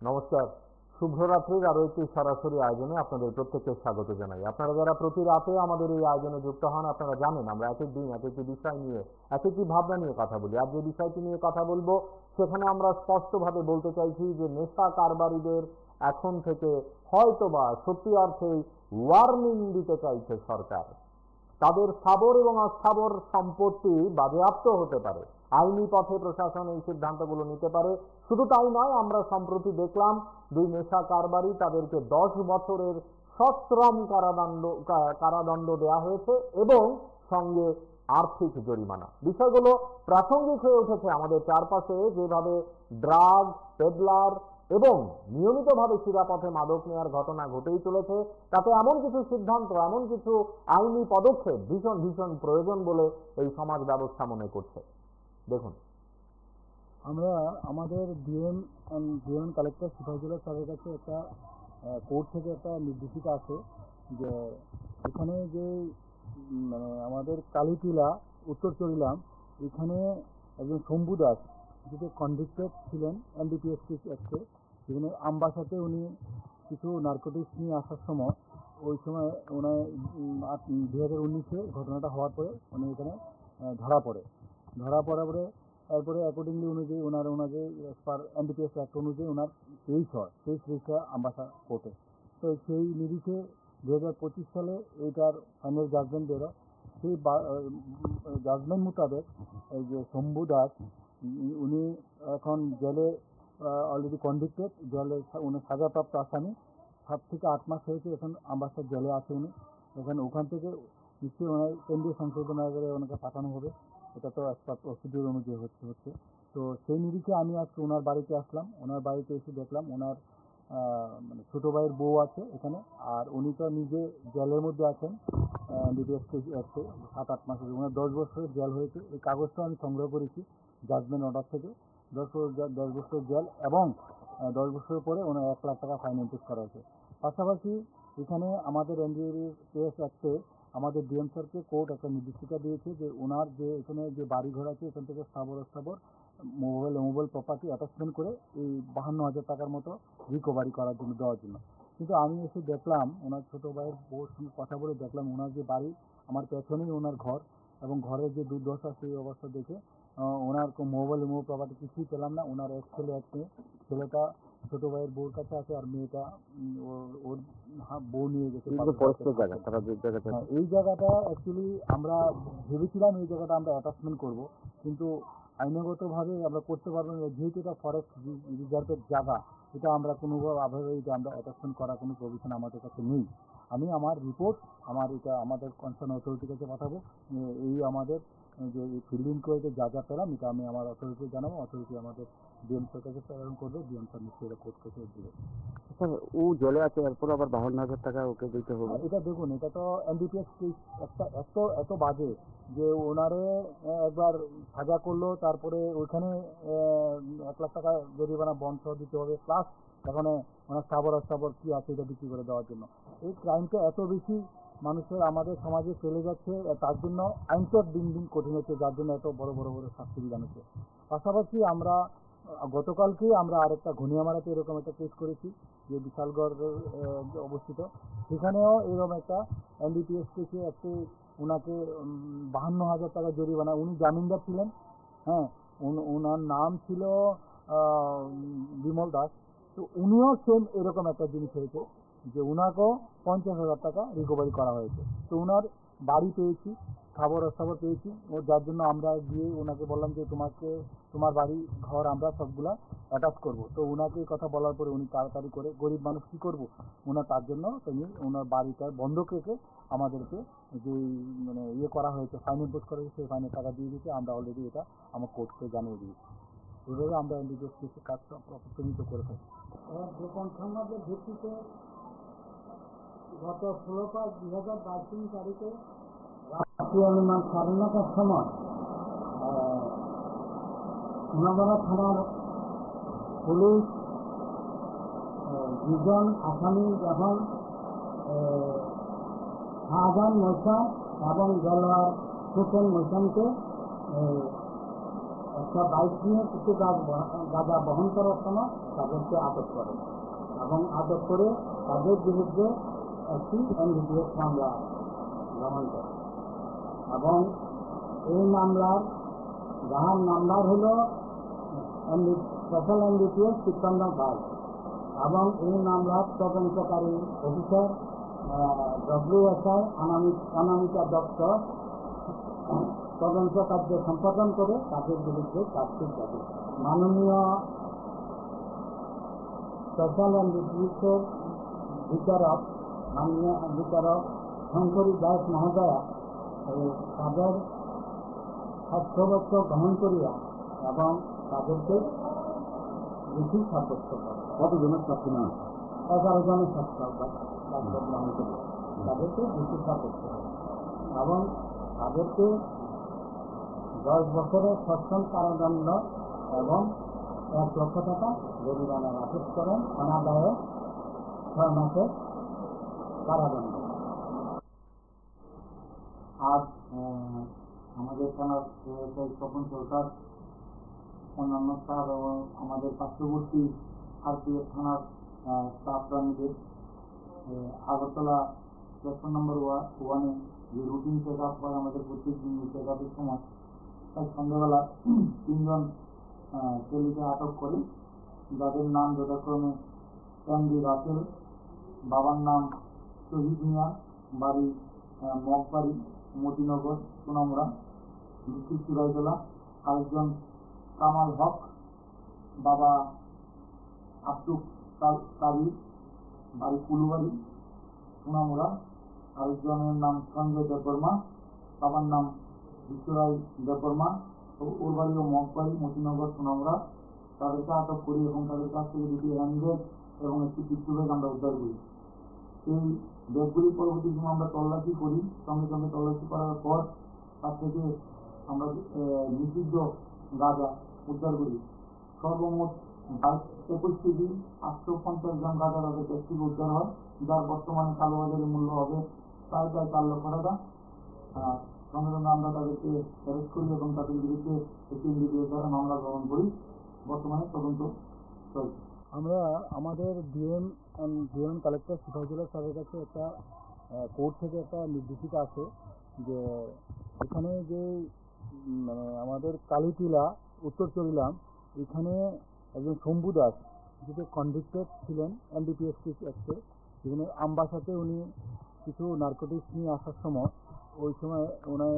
নমস্কার, শুভরাত্রির আরো একটি সরাসরি আয়োজনে আপনাদের প্রত্যেককে স্বাগত জানাই। আপনারা যারা প্রতি রাতে আমাদের এই আয়োজনে যুক্ত হন, আপনারা জানেন আমরা এক এক দিন এক একটি বিষয় নিয়ে এক একটি ভাবনা নিয়ে কথা বলি। আর যে বিষয়টি নিয়ে কথা বলবো সেখানে আমরা স্পষ্টভাবে বলতে চাইছি যে নেশা কারবারিদের এখন থেকে হয়তোবা সত্যি অর্থেই ওয়ার্নিং দিতে চাইছে সরকার। তাদের স্থাবর এবং অস্থাবর সম্পত্তি বাজেয়াপ্ত হতে পারে, আইনি পথে প্রশাসন এই সিদ্ধান্তগুলো নিতে পারে। শুধু তাই নয়, আমরা সম্প্রতি দেখলাম দুই নেশা কারবারি, তাদেরকে 10 বছরের সশ্রম কারাদণ্ড দেওয়া হয়েছে এবং সঙ্গে আর্থিক জরিমানা। বিষয়গুলো প্রাসঙ্গিক হয়ে উঠেছে আমাদের চারপাশে, যেভাবে ড্রাগ পেডলার এবং নিয়মিতভাবে শিরাপথে মাদক নেওয়ার ঘটনা ঘটেই চলেছে। তাতে এমন কিছু সিদ্ধান্ত, এমন কিছু আইনি পদক্ষেপ ভীষণ ভীষণ প্রয়োজন বলে এই সমাজ ব্যবস্থা মনে করছে। দেখুন, আমরা আমাদের ডিএম কালেক্টর সিপাহীজলা স্যারের কাছে একটা কোর্ট থেকে একটা নির্দেশিকা আছে যে এখানে যে মানে আমাদের কালীটিলা উত্তর চরিলাম, এখানে একজন শম্ভু দাস যেটা কনভিক্টেড ছিলেন এনডিপিএস অ্যাক্টে, যেখানে আমবাসাতে উনি কিছু নার্কোটিক্স নিয়ে আসার সময়, ওই সময় ওনার 2019-এ ঘটনাটা হওয়ার পরে উনি এখানে ধরা পড়ার পরে তারপরে অ্যাকর্ডিংলি অনুযায়ী ওনাকে পার এনডিপিএস অ্যাক্ট অনুযায়ী ওনার কেস রেজিস্টার আমবাসা কোর্টে। তো সেই নিরিখে 2025 সালে এইটার ফাইনাল জাজমেন্ট বেরোয়। সেই জাজমেন্ট মোতাবেক এই যে শম্ভু দাস উনি এখন জেলে অলরেডি কনভিক্টেড, জেলে উনি সাজাপ্রাপ্ত আসামি, 7 থেকে 8 মাস হয়েছে এখন আমবাসার জেলে আছে উনি। ওখান থেকে নিশ্চয়ই ওনার কেন্দ্রীয় সংশোধনাগারে ওনাকে পাঠানো হবে। এটা তো একটা প্রসিডিউর অনুযায়ী হচ্ছে। তো সেই নিরিখে আমি আজকে ওনার বাড়িতে আসলাম। ওনার বাড়িতে এসে দেখলাম ওনার মানে ছোটো ভাইয়ের বউ আছে এখানে, আর উনি তো নিজে জেলের মধ্যে আছেন ডিপিএস অ্যাক্টে 7-8 মাসের। ওনার 10 বছরের জেল হয়েছে। এই কাগজটা আমি সংগ্রহ করেছি জাজমেন্ট অর্ডার থেকে। 10 বছর জেল এবং 10 বছরের পরে ওনার 1 লাখ টাকা ফাইন ইম্পোজ করা হয়েছে। পাশাপাশি এখানে আমাদের এনডিপিএস অ্যাক্টে আমাদের ডিএম স্যারকে কোর্ট একটা নির্দেশিকা দিয়েছে যে ওনার যে এখানে যে বাড়ি ঘর আছে এখান থেকে স্থাবর মোবাইল প্রপার্টি অ্যাটাচমেন্ট করে এই 52,000 টাকার মতো রিকভারি করার জন্য দেওয়ার জন্য। কিন্তু আমি এসে দেখলাম ওনার ছোটো ভাইয়ের বউর সঙ্গে কথা বলে দেখলাম ওনার যে বাড়ি, আমার পেছনেই ওনার ঘর, এবং ঘরের যে দুর্দশা সেই অবস্থা দেখে ওনার মোবাইল প্রপার্টি কিছুই পেলাম না। ওনার এক ছেলে এক মেয়ে, ছেলেটা ছোটো ভাইয়ের বউর কাছে আছে আর মেয়েটা ওর বউ নিয়ে গেছে। এই জায়গাটা অ্যাকচুয়ালি আমরা ভেবেছিলাম এই জায়গাটা আমরা অ্যাটাচমেন্ট করব, কিন্তু আইনগতভাবে আমরা করতে পারবো না, যেহেতু এটা ফরেস্ট রিজার্ভের জায়গা। এটা আমরা কোনোভাবে এটা আমরা অ্যাটাচমেন্ট করার কোনো প্রভিশন আমাদের কাছে নেই। আমি আমার রিপোর্ট এটা আমাদের কনসার্ন অথরিটির কাছে পাঠাবো। এই আমাদের যে ফিল্ড ইনকোয়ারিতে যা পেলাম এটা আমি আমার অথরিটিকে জানাবো। অথরিটি আমাদের ডিএম স্যার কাছে প্রেরণ করবে। ডিএম স্যার নিশ্চয়ই এটা কোর্ট কেসে দেবে। স্যার, ও জেলে আছে, এরপর আবার 52,000 টাকা ওকে দিতে হবে। এটা দেখুন, এটা তো এনডিপিএস কেস এত বাজে যে ওনারে একবার সাজা করলো, তারপরে ওইখানে 1 লাখ টাকা জরিমানা বন্ড সহ দিতে হবে, প্লাস এখানে ওনার স্থাবর কি আছে এটা বিক্রি করে দেওয়ার জন্য। এই ক্রাইমটা এত বেশি মানুষের আমাদের সমাজে চলে যাচ্ছে, তার জন্য আইনটা দিন দিন কঠিন হচ্ছে, যার জন্য এত বড় শাস্তি বিধান হচ্ছে। পাশাপাশি আমরা গতকালকে আমরা আরেকটা ঘনিয়ামারাতে এরকম একটা কেস করেছি, যে বিশালগড় অবস্থিত, সেখানেও এরকম একটা এনডিপিএস কেসে ওনাকে 52,000 টাকা জরিমানা। উনি জামিনদার ছিলেন, হ্যাঁ, ওনার নাম ছিল বিমল দাস। তো উনিও সেম এরকম একটা জিনিস হয়েছে যে ওনাকেও 50,000 টাকা রিকভারি করা হয়েছে। তো ওনার বাড়ি পেয়েছি, স্থাবর পেয়েছি, যার জন্য আমরা গিয়ে ওনাকে বললাম যে তোমার বাড়ি ঘর আমরা সবগুলা অ্যাটাচ করবো। তো ওনাকে এই কথা বলার পরে উনি তাড়াতাড়ি করে, গরিব মানুষ কী করবো, তার জন্য তিনি ওনার বাড়িটা বন্ধক রেখে আমাদেরকে যে মানে করা হয়েছে, ফাইন ইম্পোজ করা হয়েছে, সেই ফাইনের টাকা দিয়ে দিয়েছে। আমরা অলরেডি এটা আমার কোর্টকে জানিয়ে দিয়েছি। এভাবে আমরা এনডিপিএস কেসের কাজটা প্রতিনিয়ত করে থাকি। গোপন সংবাদের ভিত্তিতে গত 16/5/2022 তারিখে রাত্রি অনুমান 9:30টার সময় সোনামুড়া থানার পুলিশ 2জন আসামি, যখন শাহজাহান মৈশান এবং দেলোয়ার হোসেন মৈশানকে একটা বাইক নিয়ে কিছু গাঁজা বহন করার সময় তাদেরকে আটক করে এবং আটক করে তাদের বিরুদ্ধে একটি এনডিপিএস মামলা গ্রহণ করে এবং এই মামলার যাহার নাম্বার হলো স্পেশাল এনডিপিএস 53 এবং এই মামলার তদন্তকারী অফিসার WSI অনামিকা দত্ত তদন্ত কার্য সম্পাদন করে তাদের বিরুদ্ধে চার্জশিট দাবি করে। মাননীয় স্পেশাল এনডিপিএসের মাননীয় বিচারক শঙ্করী দাস মহোদয়া তাদের সাক্ষ্যবক্ত গ্রহণ করিয়া এবং তাদেরকে দোষী সাব্যস্ত করে। কতজনের সাক্ষী না 11 জনের সাক্ষ্য গ্রহণ করিয়া তাদেরকে দোষী সাব্যস্ত করে এবং তাদেরকে 10 বছরের সশ্রম কারাদণ্ড এবং 1 লক্ষ টাকা জরিমানার আদেশ করেন, অনাদায়ে 6 মাসের কারাদণ্ড। আজ আমাদের থানার স্বপন সরকার, অন্যান্য স্টাফ এবং আমাদের পার্শ্ববর্তী আরপিএফ থানার স্টাফরা মিলে আগরতলা প্ল্যাটফর্ম নম্বর 1-এ যে রুটিন চেক আপ হয় আমাদের প্রত্যেক দিন চেক আপের সময়, তাই সন্ধ্যাবেলা 3 জন ছেলেকে আটক করি, যাদের নাম যথাক্রমে এমডি রাসেল, বাবার নাম শহীদ মিয়া, বাড়ি মগবাড়ি, মতিনগর, সোনামুড়া, ডিস্ট্রিক্ট সিরাজদৌলা। আরেকজন কামাল হক, বাবা আব্দুল কাবির, বাড়ি কুলুবাড়ি, সোনামুড়া। আরেকজনের নাম সঞ্জয় দেববর্মা, বাবার নাম বিশ্বরায় দেববর্মা, ওর বাড়িও মগবাড়ি, মতিনগর, সোনামুড়া। তাদেরকে আটক করি এবং তাদের কাছ থেকে 2টি হ্যান্ডব্যাগ এবং একটি পিস্তল ব্যাগ আমরা উদ্ধার করি। এই ব্যাগগুলি পরবর্তী সময় আমরা তল্লাশি করি। সঙ্গে সঙ্গে তল্লাশি করার পর তার থেকে আমরা নিষিদ্ধ গাঁজা উদ্ধার করি। সর্বমোট 21 কেজি 850 গ্রাম গাঁজা তাদের কাছ থেকে উদ্ধার হয়, যার বর্তমানে কালোবাজারের মূল্য হবে প্রায় 4 লক্ষ টাকা। সঙ্গে সঙ্গে আমরা তাদেরকে অ্যারেস্ট করি এবং তাদের বিরুদ্ধে একটি এনডিপিএস দ্বারা মামলা গ্রহণ করি। বর্তমানে তদন্ত চলছে। আমরা আমাদের ডিএম কালেক্টর সিপাহীজলা স্যারের কাছে একটা কোর্ট থেকে একটা নির্দেশিকা আছে যে এখানে যে মানে আমাদের কালীটিলা উত্তর চরিলাম, এখানে একজন শম্ভু দাস যেটা কনভিক্টেড ছিলেন এনডিপিএস অ্যাক্টে, যেখানে আমবাসাতে উনি কিছু নার্কোটিক্স নিয়ে আসার সময়, ওই সময় ওনার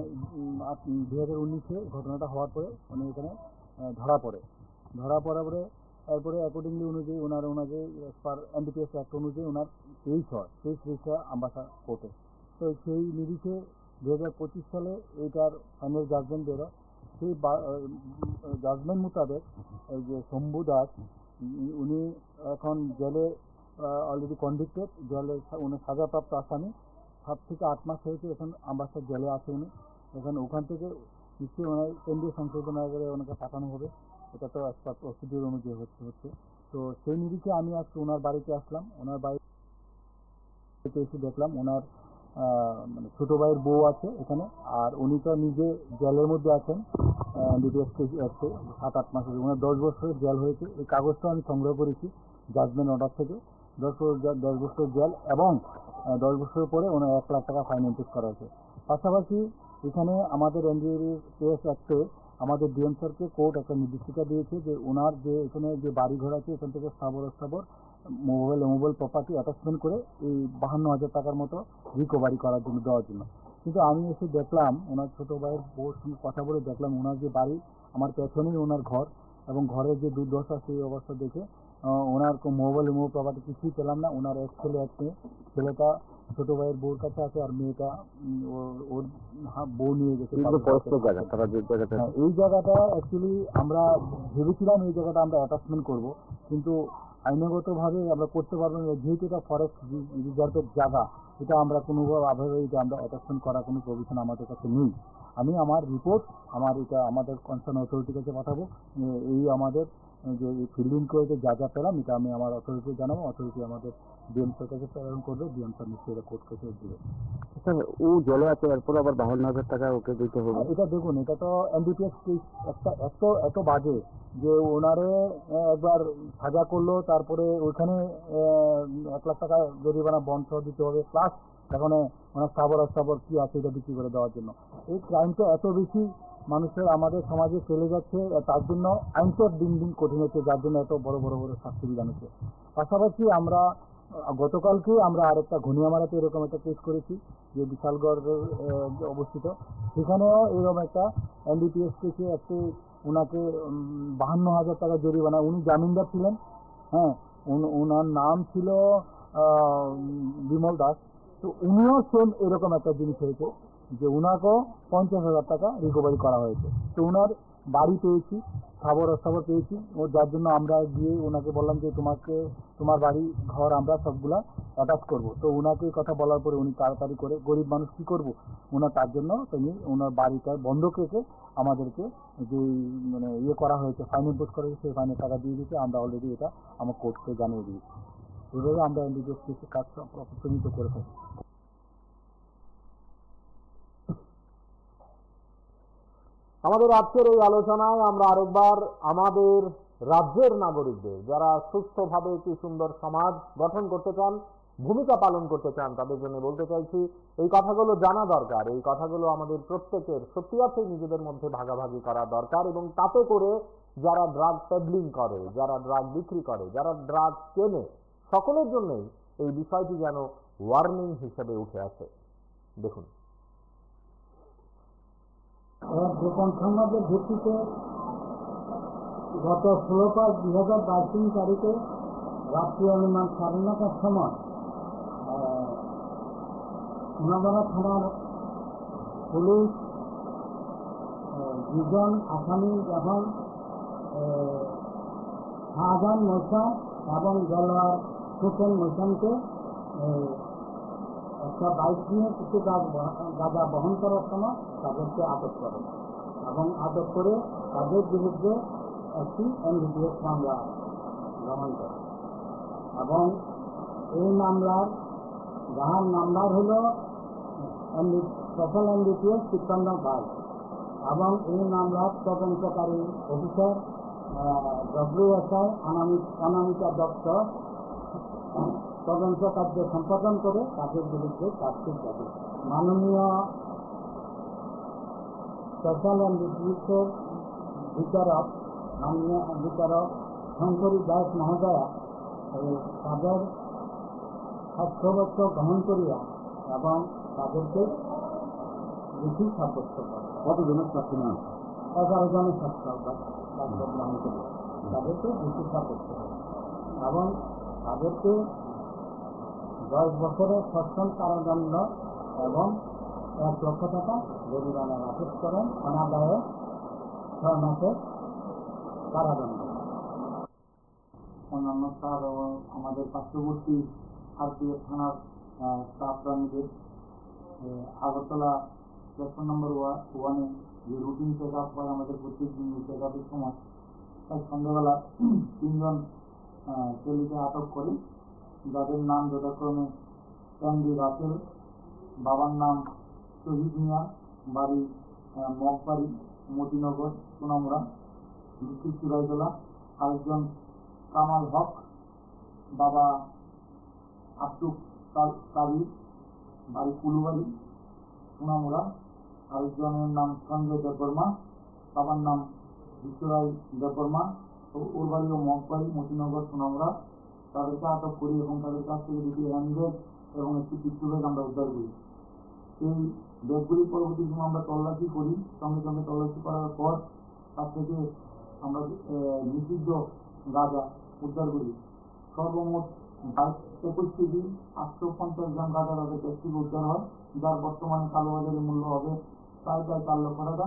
2019-এ ঘটনাটা হওয়ার পরে উনি এখানে ধরা পড়ার পরে তারপরে অ্যাকর্ডিংলি অনুযায়ী ওনার এনডিপিএস অ্যাক্ট অনুযায়ী ওনার কেস রেজিস্টার আমবাসা কোর্টে। তো সেই নিরিখে 2025 সালে এইটার ফাইনাল জাজমেন্ট বেরো। সেই জাজমেন্ট মোতাবেক এই যে শম্ভু দাস উনি এখন জেলে অলরেডি কনভিক্টেড, জেলে উনি সাজাপ্রাপ্ত আসামি, 7 থেকে 8 মাস হয়েছে এখন আমবাসার জেলে আছে উনি। এখন ওখান থেকে নিশ্চয়ই ওনার কেন্দ্রীয় সংশোধনাগারে ওনাকে পাঠানো হবে, এটা তো একটা প্রসিডিউর অনুযায়ী হচ্ছে। তো সেই নিরিখে আমি আজকে ওনার বাড়িতে আসলাম। ওনার বাড়িতে এসে দেখলাম ওনার মানে ছোটো ভাইয়ের বউ আছে এখানে, আর উনি তো নিজে জেলের মধ্যে আছেন এনডিপিএস অ্যাক্টে 7-8 মাসের। ওনার 10 বছরের জেল হয়েছে। এই কাগজটা আমি সংগ্রহ করেছি জাজমেন্ট অর্ডার থেকে। 10 বছর জেল এবং 10 বছরের পরে ওনার 1 লাখ টাকা ফাইন ইম্পোজ করা হয়েছে। পাশাপাশি এখানে আমাদের এনডিপিএস অ্যাক্টে আমাদের ডিএম স্যারকে কোর্ট একটা নির্দেশিকা দিয়েছে যে ওনার যে এখানে যে বাড়িঘর আছে এখান থেকে স্থাবর মোবাইল প্রপার্টি অ্যাটাচমেন্ট করে এই 52,000 টাকার মতো রিকভারি করার জন্য দেওয়ার জন্য। কিন্তু আমি এসে দেখলাম ওনার ছোটো ভাইয়ের বউর সঙ্গে কথা বলে দেখলাম ওনার যে বাড়ি, আমার পেছনেই ওনার ঘর, এবং ঘরের যে দুর্দশা সেই অবস্থা দেখে ওনার মোবাইল প্রপার্টি কিছুই পেলাম না। ওনার এক ছেলে এক মেয়ে, ছেলেটা ছোটো ভাইয়ের বউর কাছে আছে আর মেয়েটা ওর বউ নিয়ে গেছে। এই জায়গাটা অ্যাকচুয়ালি আমরা ভেবেছিলাম এই জায়গাটা আমরা অ্যাটাচমেন্ট করব, কিন্তু আইনগতভাবে আমরা করতে পারবো না, যেহেতু এটা ফরেস্ট রিজার্ভের জায়গা, এটা আমরা কোনোভাবে এটা আমরা অ্যাটাচমেন্ট করার কোনো প্রভিশন আমাদের কাছে নেই। আমি আমার রিপোর্ট আমাদের কনসার্ন অথরিটির কাছে পাঠাবো। এই আমাদের যে ফিল্ডিং করে যা যা পেলাম এটা আমি আমার অথরিটি জানাবো, অথরিটি আমাদের ডিএম স্যার কাছে প্রেরণ করবে, ডিএম স্যার নিশ্চয়ই কোর্ট কেসে দেবে। স্যার ও জেলে আছে, এরপর আবার 52,000 টাকা ওকে দিতে হবে। এটা দেখুন, এটা তো এনডিপিএস কেস একটা এত বাজে যে ওনারে একবার সাজা করলো, তারপরে ওইখানে 1 লাখ টাকা জরিমানা বন্ধ দিতে হবে, প্লাস এখন ওনার স্থাবর কি আছে এটা বিক্রি করে দেওয়ার জন্য। এই ক্রাইমটা এত বেশি মানুষের আমাদের সমাজে চলে যাচ্ছে, তার জন্য আইনটা দিন দিন কঠিন হচ্ছে, যার জন্য এত বড় বড় শাস্তি বিধান হচ্ছে। পাশাপাশি আমরা গতকালকে আমরা আরেকটা ঘনিয়ামারাতে এরকম একটা কেস করেছি, যে বিশালগড়ের অবস্থিত, সেখানেও এরকম একটা এনডিপিএস কেসে একটি ওনাকে 52,000 টাকা জরিমানা। উনি জামিনদার ছিলেন, হ্যাঁ, ওনার নাম ছিল বিমল দাস। তো উনিও সেম এরকম একটা জিনিস হয়েছে যে ওনাকেও 50,000 টাকা রিকভারি করা হয়েছে। তো ওনার বাড়ি পেয়েছি, স্থাবর পেয়েছি, ও যার জন্য আমরা গিয়ে ওনাকে বললাম যে তোমার বাড়ি ঘর আমরা সবগুলা অ্যাটাচ করবো। তো ওনাকে কথা বলার পরে উনি তাড়াতাড়ি করে, গরিব মানুষ কী করবো, ওনার তার জন্য তিনি ওনার বাড়িটা বন্ধক রেখে আমাদেরকে যে মানে করা হয়েছে, ফাইন ইম্পোজ করা হয়েছে, সেই ফাইনের টাকা দিয়ে দিয়েছে। আমরা অলরেডি এটা আমার কোর্টকে জানিয়ে দিয়েছি। এইভাবে আমরা এনডিপিএস কেসের কাজ প্রতিনিয়ত করে থাকি। আমাদের আজকের এই আলোচনায় আমরা আরেকবার আমাদের রাজ্যের নাগরিকদের যারা সুস্থভাবে একটি সুন্দর সমাজ গঠন করতে চান, ভূমিকা পালন করতে চান, তাদের জন্য বলতে চাইছি এই কথাগুলো জানা দরকার। এই কথাগুলো আমাদের প্রত্যেকের সত্যি অর্থেই নিজেদের মধ্যে ভাগাভাগি করা দরকার, এবং তাতে করে যারা ড্রাগ পেডলিং করে, যারা ড্রাগ বিক্রি করে, যারা ড্রাগ কেনে, সকলের জন্যই এই বিষয়টি যেন ওয়ার্নিং হিসেবে উঠে আসে। দেখুন, গোপন সংবাদের ভিত্তিতে গত 16/5/2022 তারিখে রাত্রি অনুমান 9:30টার সময় সোনামুড়া থানার পুলিশ 2জন আসামি যখন শাহজাহান মৌসান এবং দেলোয়ার হোসেন মৌসানকে একটা বাইক নিয়ে কিছু গাঁজা বহন করার সময় তাদেরকে আটক করে, এবং আটক করে তাদের বিরুদ্ধে একটি এনডিপিএস মামলা গ্রহণ করে। এবং এই মামলার যাহার নাম্বার হল স্পেশাল এনডিপিএস 53/22, এবং এই মামলার তদন্তকারী অফিসার WSI অনামিকা দত্ত তদন্ত কার্য সম্পাদন করে তাদের বিরুদ্ধে চার্জশিট দেবে। মাননীয় স্পেশাল এনডিপিএসের বিচারক শঙ্করী দাস মহোদয়া তাদের সাক্ষ্যবদ্ধ গ্রহণ করিয়া এবং তাদেরকে দোষী সাব্যস্ত করে। কতজনের সাক্ষী না? 11 জনের সাক্ষ্য গ্রহণ করিয়া তাদেরকে দোষী সাব্যস্ত করে, এবং তাদেরকে 10 বছরের সশ্রম কারাদণ্ড এবং 1 লক্ষ টাকা জরিমানা আদেশ করেন, অনাদায়ে 6 মাসের কারাদণ্ড। অন্যান্য স্টাফ এবং আমাদের পার্শ্ববর্তী আরপিএফ থানার স্টাফরা মিলে আগরতলা প্ল্যাটফর্ম নম্বর 1-এ যে রুটিন চেক আপ হয় আমাদের প্রত্যেক দিন, চেক আপের সময় তাই সন্ধ্যাবেলা 3 জন ছেলেকে আটক করি, যাদের নাম যথাক্রমে ক্যান্ডি রাসেল, বাবার নাম শহীদ মিয়া, বাড়ি মগবাড়ি, মতিনগর, সোনামুড়া, ডিস্ট্রিক্ট সিরাজদৌলা। আরেকজন কামাল হক, বাবা আব্দুল কাবির, বাড়ি কুলুবাড়ি, সোনামুড়া। আরেকজনের নাম সঞ্জয় দেববর্মা, বাবার নাম বিশ্বরায় দেববর্মা, ওর বাড়িও মগবাড়ি, মতিনগর, সোনামুড়া। তাদেরকে আটক করি এবং তাদের কাছ থেকে 2টি হ্যান্ডব্যাগ এবং একটি পিস্তল ব্যাগ আমরা উদ্ধার করি। এই ব্যাগগুলি পরবর্তী সময় আমরা তল্লাশি করি। সঙ্গে সঙ্গে তল্লাশি করার পর তার থেকে আমরা নিষিদ্ধ গাঁজা উদ্ধার করি। সর্বমোট 21 কেজি 850 গ্রাম গাঁজা তাদের কাছ থেকে উদ্ধার হয়, যার বর্তমানে কালোবাজারের মূল্য হবে প্রায় 4 লক্ষ টাকা।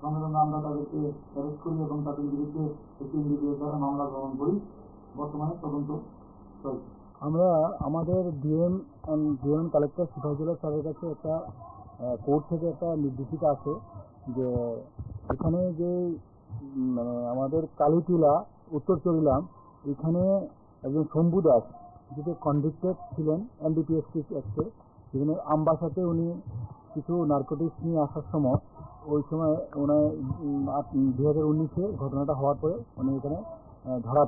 সঙ্গে সঙ্গে আমরা তাদেরকে অ্যারেস্ট করি এবং তাদের বিরুদ্ধে একটি এনডিপিএস দ্বারা মামলা গ্রহণ করি। বর্তমানে তদন্ত চলছে। আমরা আমাদের ডিএম কালেক্টর সিপাহীজলা স্যারের কাছে একটা কোর্ট থেকে একটা নির্দেশিকা আছে যে এখানে যে মানে আমাদের কালীটিলা উত্তর চরিলাম এখানে একজন শম্ভু দাস যেটা কনভিক্টেড ছিলেন এনডিপিএস অ্যাক্টে, সেখানে আমবাসাতে উনি কিছু নার্কোটিক্স নিয়ে আসার সময় ওই সময় ওনার 2019-এ ঘটনাটা হওয়ার পরে উনি এখানে ধরা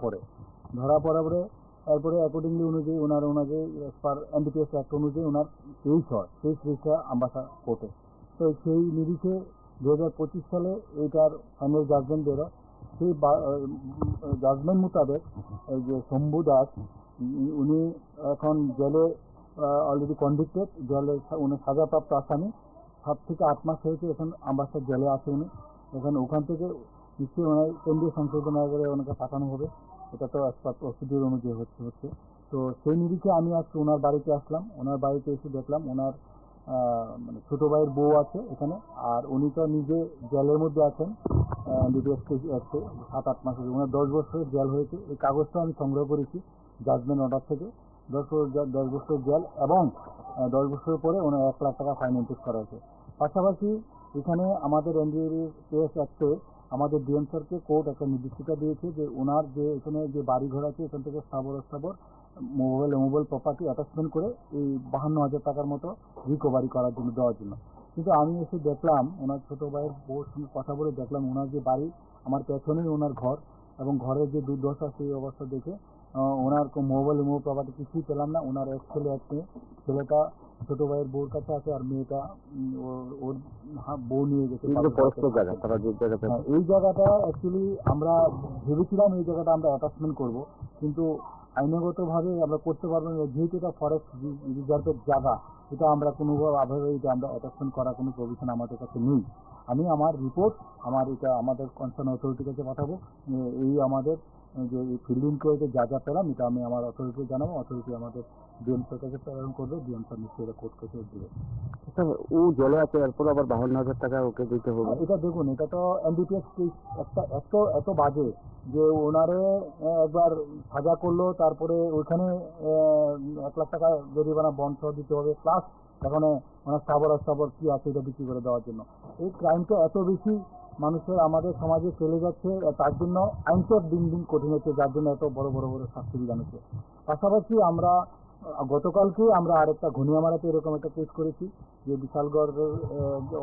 পড়ার পরে তারপরে অ্যাকর্ডিংলি অনুযায়ী ওনাকে পার এনডিপিএস অ্যাক্ট অনুযায়ী ওনার কেস রেজিস্টার আমবাসা কোর্টে। তো সেই নিরিখে 2025 সালে এইটার ফাইনাল জাজমেন্ট বেরোয়। সেই জাজমেন্ট মোতাবেক এই যে শম্ভু দাস উনি এখন জেলে অলরেডি কনভিক্টেড, জেলে উনি সাজাপ্রাপ্ত আসামি, 7 থেকে 8 মাস হয়েছে এখন আমবাসার জেলে আছে উনি। এখন ওখান থেকে নিশ্চয়ই ওনার কেন্দ্রীয় সংশোধনাগারে ওনাকে পাঠানো হবে, এটা তো প্রসিডিউর অনুযায়ী হচ্ছে। তো সেই নিরিখে আমি আজকে ওনার বাড়িতে আসলাম। ওনার বাড়িতে এসে দেখলাম ওনার মানে ছোটো ভাইয়ের বউ আছে এখানে, আর উনি তো নিজে জেলের মধ্যে আছেন এনডিপিএস অ্যাক্টে 7-8 মাসের। ওনার 10 বছরের জেল হয়েছে। এই কাগজটা আমি সংগ্রহ করেছি জাজমেন্ট অর্ডার থেকে। 10 বছরের জেল এবং 10 বছরের পরে ওনার 1 লাখ টাকা ফাইন ইম্পোজ করা হয়েছে। পাশাপাশি এখানে আমাদের এনডিপিএস অ্যাক্টে আমাদের ডিএম স্যারকে কোর্ট একটা নির্দেশিকা দিয়েছে যে ওনার যে এখানে যে বাড়ি ঘর আছে এখান থেকে স্থাবর মোবাইল প্রপার্টি অ্যাটাচমেন্ট করে এই 52,000 টাকার মতো রিকভারি করার জন্য দেওয়ার জন্য। কিন্তু আমি এসে দেখলাম ওনার ছোটো ভাইয়ের বউর সঙ্গে কথা বলে দেখলাম ওনার যে বাড়ি আমার পেছনেই ওনার ঘর, এবং ঘরের যে দুর্দশা সেই অবস্থা দেখে ওনার মোবাইল প্রপার্টি কিছুই পেলাম না। ওনার এক ছেলে এক মেয়ে, ছেলেটা ছোটো ভাইয়ের বউর কাছে আছে আর মেয়েটা ওর বউ নিয়ে গেছে। এই জায়গাটা অ্যাকচুয়ালি আমরা ভেবেছিলাম এই জায়গাটা আমরা অ্যাটাচমেন্ট করব, কিন্তু আইনগতভাবে আমরা করতে পারবো না, যেহেতু এটা ফরেস্ট রিজার্ভের জায়গা। এটা আমরা কোনোভাবে এটা আমরা অ্যাটাচমেন্ট করার কোনো প্রভিশন আমাদের কাছে নেই। আমি আমার রিপোর্ট এটা আমাদের কনসার্ন অথরিটির কাছে পাঠাবো। এই আমাদের যে ফিল্ডিং করে যা পেলাম এটা আমি আমার অথরিটিকে জানাবো। অথরিটি আমাদের ডিএম স্যার কাছে প্রেরণ করবে, ডিএম স্যার নিশ্চয়ই এটা কোর্ট কেসে দেবে। ও জেলে আছে, এরপর আবার 52,000 টাকা ওকে দিতে হবে। এটা দেখুন, এটা তো এনডিপিএস কেস একটা এত বাজে যে ওনারে একবার সাজা করলো, তারপরে ওইখানে 1 লাখ টাকা জরিমানা বন্ড সহ দিতে হবে, প্লাস এখানে ওনার স্থাবর কি আছে এটা বিক্রি করে দেওয়ার জন্য। এই ক্রাইমটা এত বেশি মানুষের আমাদের সমাজে চলে যাচ্ছে, তার জন্য আইনটা দিন দিন কঠিন হচ্ছে, যার জন্য এত বড় শাস্তি বিধান হচ্ছে। পাশাপাশি আমরা গতকালকে আমরা আরেকটা ঘনিয়ামারাতে এরকম একটা কেস করেছি যে বিশালগড়ের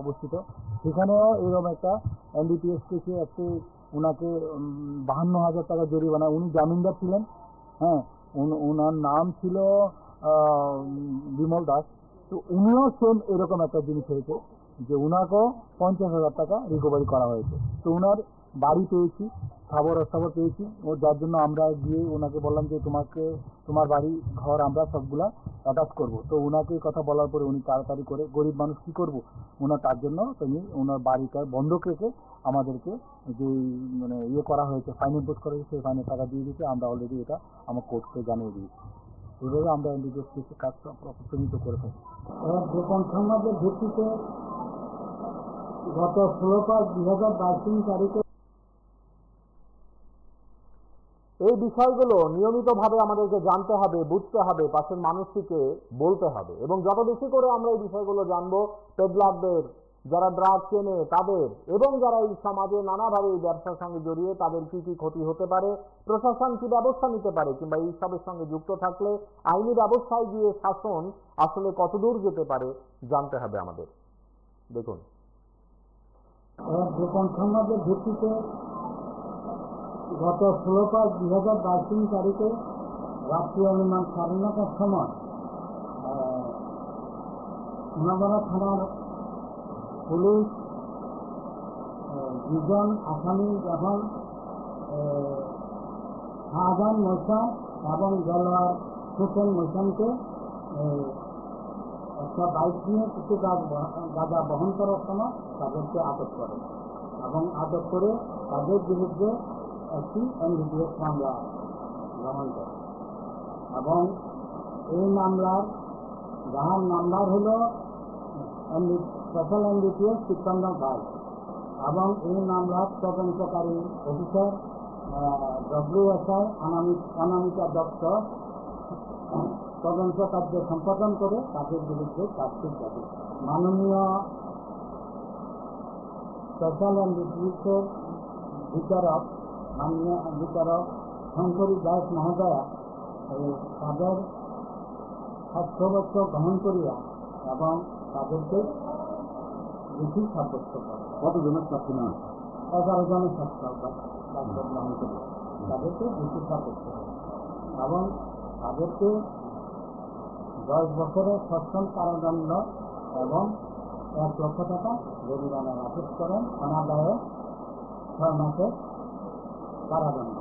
অবস্থিত, সেখানেও এরকম একটা এনডিপিএস কেসে একটি ওনাকে 52,000 টাকা জরিমানা। উনি জামিনদার ছিলেন, হ্যাঁ, ওনার নাম ছিল বিমল দাস। তো উনিও সেম এরকম একটা জিনিস হয়েছে যে ওনাকেও 50,000 টাকা রিকভারি করা হয়েছে। তো ওনার বাড়ি পেয়েছি, স্থাবর পেয়েছি, ও যার জন্য আমরা গিয়ে ওনাকে বললাম যে তোমার বাড়ি ঘর আমরা সবগুলা অ্যাটাচ করবো। তো ওনাকে কথা বলার পরে উনি তাড়াতাড়ি করে, গরিব মানুষ কী করবো, ওনার তার জন্য তিনি ওনার বাড়িটা বন্ধক রেখে আমাদেরকে যে মানে করা হয়েছে, ফাইন ইম্পোজ করা হয়েছে, সেই ফাইনের টাকা দিয়ে দিয়েছে। আমরা অলরেডি এটা আমার কোর্টকে জানিয়ে দিয়েছি। এইভাবে আমরা এনডিপিএস কেসে কাজটা প্রসিদ্ধ করে থাকি। গোপন সংবাদের ভিত্তিতে গত 16/5/2022 তারিখে এই বিষয়গুলো নিয়মিতভাবে আমাদেরকে জানতে হবে, বুঝতে হবে, পাশের মানুষটিকে বলতে হবে, এবং যত বেশি করে আমরা এই বিষয়গুলো জানবো, পেডলারদের, যারা ড্রাগ চেনে তাদের, এবং যারা এই সমাজে নানাভাবে এই ব্যবসার সঙ্গে জড়িয়ে তাদের কি কি ক্ষতি হতে পারে, প্রশাসন কি ব্যবস্থা নিতে পারে, কিংবা এই সবের সঙ্গে যুক্ত থাকলে আইনি ব্যবস্থায় গিয়ে শাসন আসলে কতদূর যেতে পারে জানতে হবে আমাদের। দেখুন, গোপন সংবাদের ভিত্তিতে গত 16/5/2022 তারিখে রাত্রি অনুমান 9:30টার সময় সোনাগড়া থানার পুলিশ 2জন আসামি যখন শাহজাহান মৈশান এবং দেলোয়ার হোসেন মৈশানকে একটা বাইক নিয়ে কিছু গাঁজা বহন করার সময় তাদেরকে আটক করে, এবং আটক করে তাদের বিরুদ্ধে একটি এনডিপিএস মামলা গ্রহণ করে। এবং এই মামলার যাহার নাম্বার হল স্পেশাল এনডিপিএস 53/5, এবং এই মামলার তদন্তকারী অফিসার WSI অনামিকা দত্ত তদন্ত কার্য সম্পাদন করে তাদের বিরুদ্ধে চার্জশিট দাখিল করে। মাননীয় স্পেশাল অ্যান্ড রিপিটেড বিচারক মাননীয় বিচারক শঙ্করী দাস মহোদয়া তাদের সাক্ষ্যবদ্ধ গ্রহণ করিয়া এবং তাদেরকে দোষী সাব্যস্ত করে। কতজনের সাক্ষী না 11 জনের সাক্ষ্য গ্রহণ করিয়া তাদেরকে দোষী সাব্যস্ত করে এবং তাদেরকে 10 বছরের সশ্রম কারাদণ্ড এবং 1 লক্ষ টাকা জরিমানার আদেশ করেন, অনাদায়ে 6 মাসের কারাদণ্ড।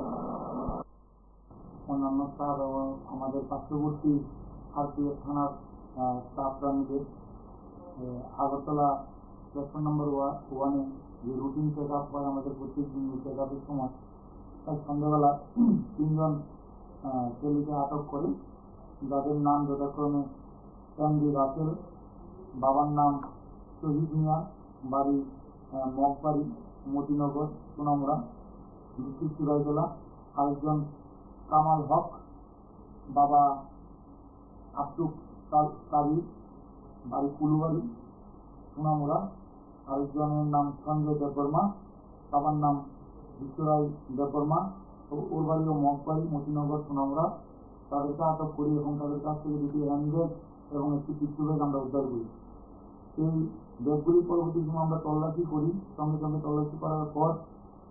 অন্যান্য স্যার এবং আমাদের পার্শ্ববর্তী আরপিএফ থানার স্টাফরা মিলে আগরতলা প্ল্যাটফর্ম নম্বর 1-এ যে রুটিন চেক আপ হয় আমাদের প্রত্যেক দিন চেক আপের সময়, তাই সন্ধ্যাবেলা 3 জন ছেলেকে আটক করে, যাদের নাম যথাক্রমে এমডি রাসেল, বাবার নাম শহীদ মিয়া, বাড়ি মগবাড়ি, মতিনগর, সোনামুড়া, ডিস্ট্রিক্ট সিরাজগঞ্জ। আরেকজন কামাল হক, বাবা আব্দুল তারিক, বাড়ি কুলুবাড়ি, সোনামুড়া। আরেকজনের নাম সঞ্জয় দেববর্মা, বাবার নাম বিশ্বরায় দেববর্মা, ওর বাড়িও মগবাড়ি, মতিনগর, সোনামুড়া। তাদেরকে আটক করি এবং তাদের কাছ থেকে 2টি হ্যান্ডব্যাগ এবং একটি পিস্তল ব্যাগ আমরা উদ্ধার করি। এই ব্যাগগুলি পরবর্তী সময় আমরা তল্লাশি করি। সঙ্গে সঙ্গে তল্লাশি করার পর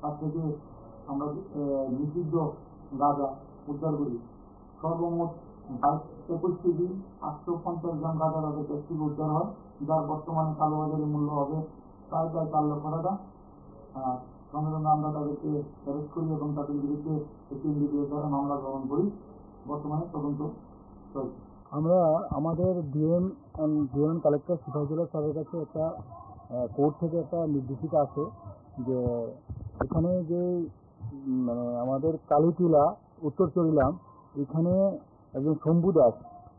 তার থেকে আমরা নিষিদ্ধ গাঁজা উদ্ধার করি। সর্বমোট 21 কেজি 850 গ্রাম গাঁজা তাদের কাছ থেকে উদ্ধার হয়, যার বর্তমানে কালোবাজারের মূল্য হবে প্রায় 4 লক্ষ টাকা। সঙ্গে সঙ্গে আমরা তাদেরকে অ্যারেস্ট করি এবং তাদের বিরুদ্ধে একটি এনডিপিএস দ্বারা মামলা গ্রহণ করি। বর্তমানে তদন্ত চলছে। আমরা আমাদের ডিএম কালেক্টর সিপাহীজলা স্যারের কাছে একটা কোর্ট থেকে একটা নির্দেশিকা আছে যে এখানে যে মানে আমাদের কালীটিলা উত্তর চরিলাম, এখানে একজন শম্ভু দাস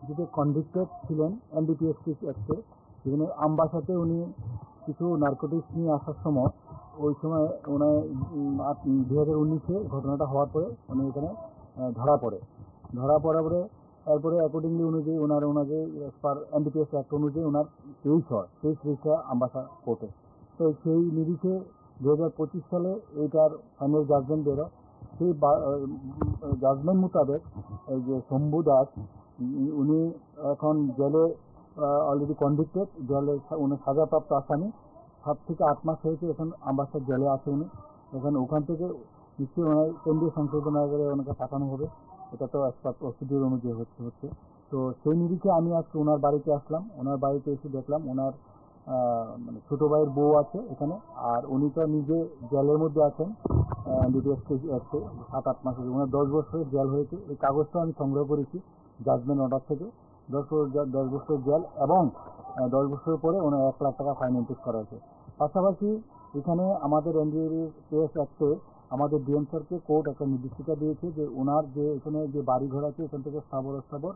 যেটা কনভিক্টেড ছিলেন এনডিপিএস অ্যাক্টে, যেখানে আমবাসাতে উনি কিছু নার্কোটিক্স নিয়ে আসার সময়, ওই সময় ওনার 2019-এ ঘটনাটা হওয়ার পরে উনি এখানে ধরা পড়ার পরে তারপরে অ্যাকর্ডিংলি অনুযায়ী ওনাকে পার এনডিপিএস অ্যাক্ট অনুযায়ী ওনার 23 হয় আমবাসা কোর্টে। তো সেই নিরিখে 2025 সালে এইটার ফাইনাল জাজমেন্ট বেরোয়। সেই জাজমেন্ট মোতাবেক এই যে শম্ভু দাস উনি এখন জেলে অলরেডি কনভিক্টেড, জেলে উনি সাজাপ্রাপ্ত আসামি, 7 থেকে 8 মাস হয়েছে এখন আমবাসার জেলে আছে উনি। ওখান থেকে নিশ্চয়ই ওনার কেন্দ্রীয় সংশোধনাগারে ওনাকে পাঠানো হবে, এটা তো একটা প্রসিডিউর অনুযায়ী হচ্ছে। তো সেই নিরিখে আমি আজকে ওনার বাড়িতে আসলাম। ওনার বাড়িতে এসে দেখলাম ওনার মানে ছোটো ভাইয়ের বউ আছে এখানে, আর উনি তো নিজে জেলের মধ্যে আছেন ডিটিএস অ্যাক্টে 7-8 মাস হয়েছে। ওনার 10 বছরের জেল হয়েছে। এই কাগজটা আমি সংগ্রহ করেছি জাজমেন্ট অর্ডার থেকে। 10 বছরের জেল এবং 10 বছরের পরে ওনার 1 লাখ টাকা ফাইন ইম্পোজ করা হয়েছে। পাশাপাশি এখানে আমাদের এনডিপিএস অ্যাক্টে আমাদের ডিএম স্যারকে কোর্ট একটা নির্দেশিকা দিয়েছে যে ওনার যে এখানে যে বাড়ি ঘর আছে এখান থেকে স্থাবর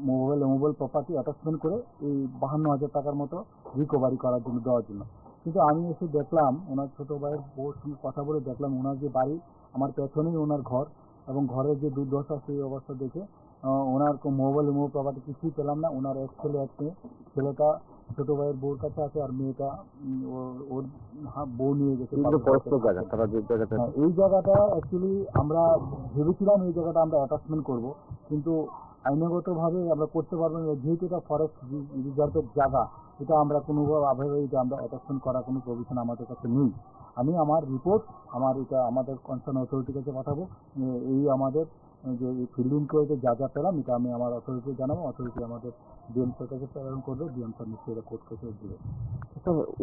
মোবাইল প্রপার্টি অ্যাটাচমেন্ট করে এই 52,000 টাকার মতো রিকভারি করার জন্য দেওয়ার জন্য। কিন্তু আমি এসে দেখলাম ওনার ছোটো ভাইয়ের বউর সঙ্গে কথা বলে দেখলাম ওনার যে বাড়ি, আমার পেছনেই ওনার ঘর, এবং ঘরের যে দুর্দশা সেই অবস্থা দেখে ওনার মোবাইল প্রপার্টি কিছুই পেলাম না। ওনার এক ছেলে এক মেয়ে, ছেলেটা ছোটো ভাইয়ের বউর কাছে আছে আর মেয়েটা ওর বউ নিয়ে গেছে। এই জায়গাটা অ্যাকচুয়ালি আমরা ভেবেছিলাম এই জায়গাটা আমরা অ্যাটাচমেন্ট করব, কিন্তু আইনগতভাবে আমরা করতে পারবো না, যেহেতু এটা ফরেস্ট রিজার্ভের জায়গা। এটা আমরা কোনোভাবে এটা আমরা অ্যাটাচমেন্ট করার কোনো প্রভিশন আমাদের কাছে নেই। আমি আমার রিপোর্ট আমাদের কনসার্ন অথরিটির কাছে পাঠাবো। এই আমাদের যে ফিল্ডিং করে যা পেলাম এটা আমি আমার অথরিটি জানাবো। অথরিটি আমাদের ডিএম স্যার কাছে প্রেরণ করবে, ডিএম স্যার নিশ্চয়ই এটা কোর্ট কেসে দেবে।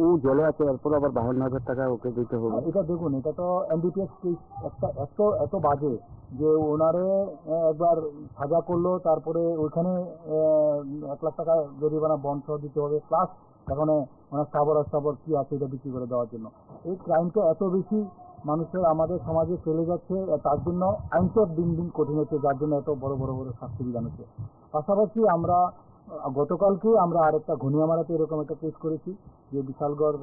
ও জেলে আছে, এরপর আবার 52,000 টাকা ওকে দিতে হবে। এটা দেখুন, এটা তো এনডিপিএস কেস এত বাজে যে ওনারে একবার সাজা করলো, তারপরে ওইখানে 1 লাখ টাকা জরিমানা বন্ড সহ দিতে হবে, প্লাস এখানে ওনার স্থাবর কি আছে এটা বিক্রি করে দেওয়ার জন্য। এই ক্রাইমটা এত বেশি মানুষের আমাদের সমাজে চলে যাচ্ছে, তার জন্য আইনটা দিন দিন কঠিন হচ্ছে, যার জন্য এত বড় শাস্তি বিধান হচ্ছে। পাশাপাশি আমরা গতকালকে আমরা আরেকটা ঘনিয়ামারাতে এরকম একটা কেস করেছি, যে বিশালগড়ের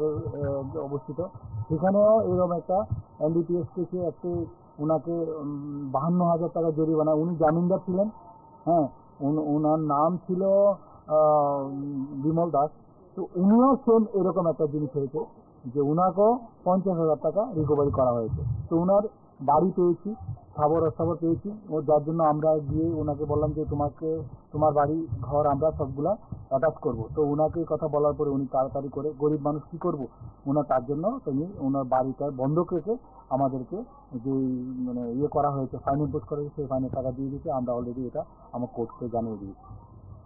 অবস্থিত, সেখানেও এরকম একটা এনডিপিএস কেসে একটি ওনাকে 52,000 টাকা জরিমানা। উনি জামিনদার ছিলেন, হ্যাঁ, ওনার নাম ছিল বিমল দাস। তো উনিও সেম এরকম একটা জিনিস হয়েছে যে উনাকেও 50,000 টাকা রিকভারি করা হয়েছে। তো উনার বাড়ি পেয়েছি, খবর পেয়েছি, ও যার জন্য আমরা গিয়ে ওনাকে বললাম যে তোমার বাড়ি ঘর আমরা সবগুলা অ্যাটাচ করবো। তো উনাকে এই কথা বলার পরে উনি তাড়াতাড়ি করে, গরিব মানুষ কী করবো, তার জন্য তিনি ওনার বাড়িটা বন্ধক রেখে আমাদেরকে যে ইয়ে করা হয়েছে, ফাইন ইম্পোজ করা হয়েছে, সেই ফাইনের টাকা দিয়ে দিয়েছে। আমরা অলরেডি এটা আমার কোর্টকে জানিয়ে দিয়েছি।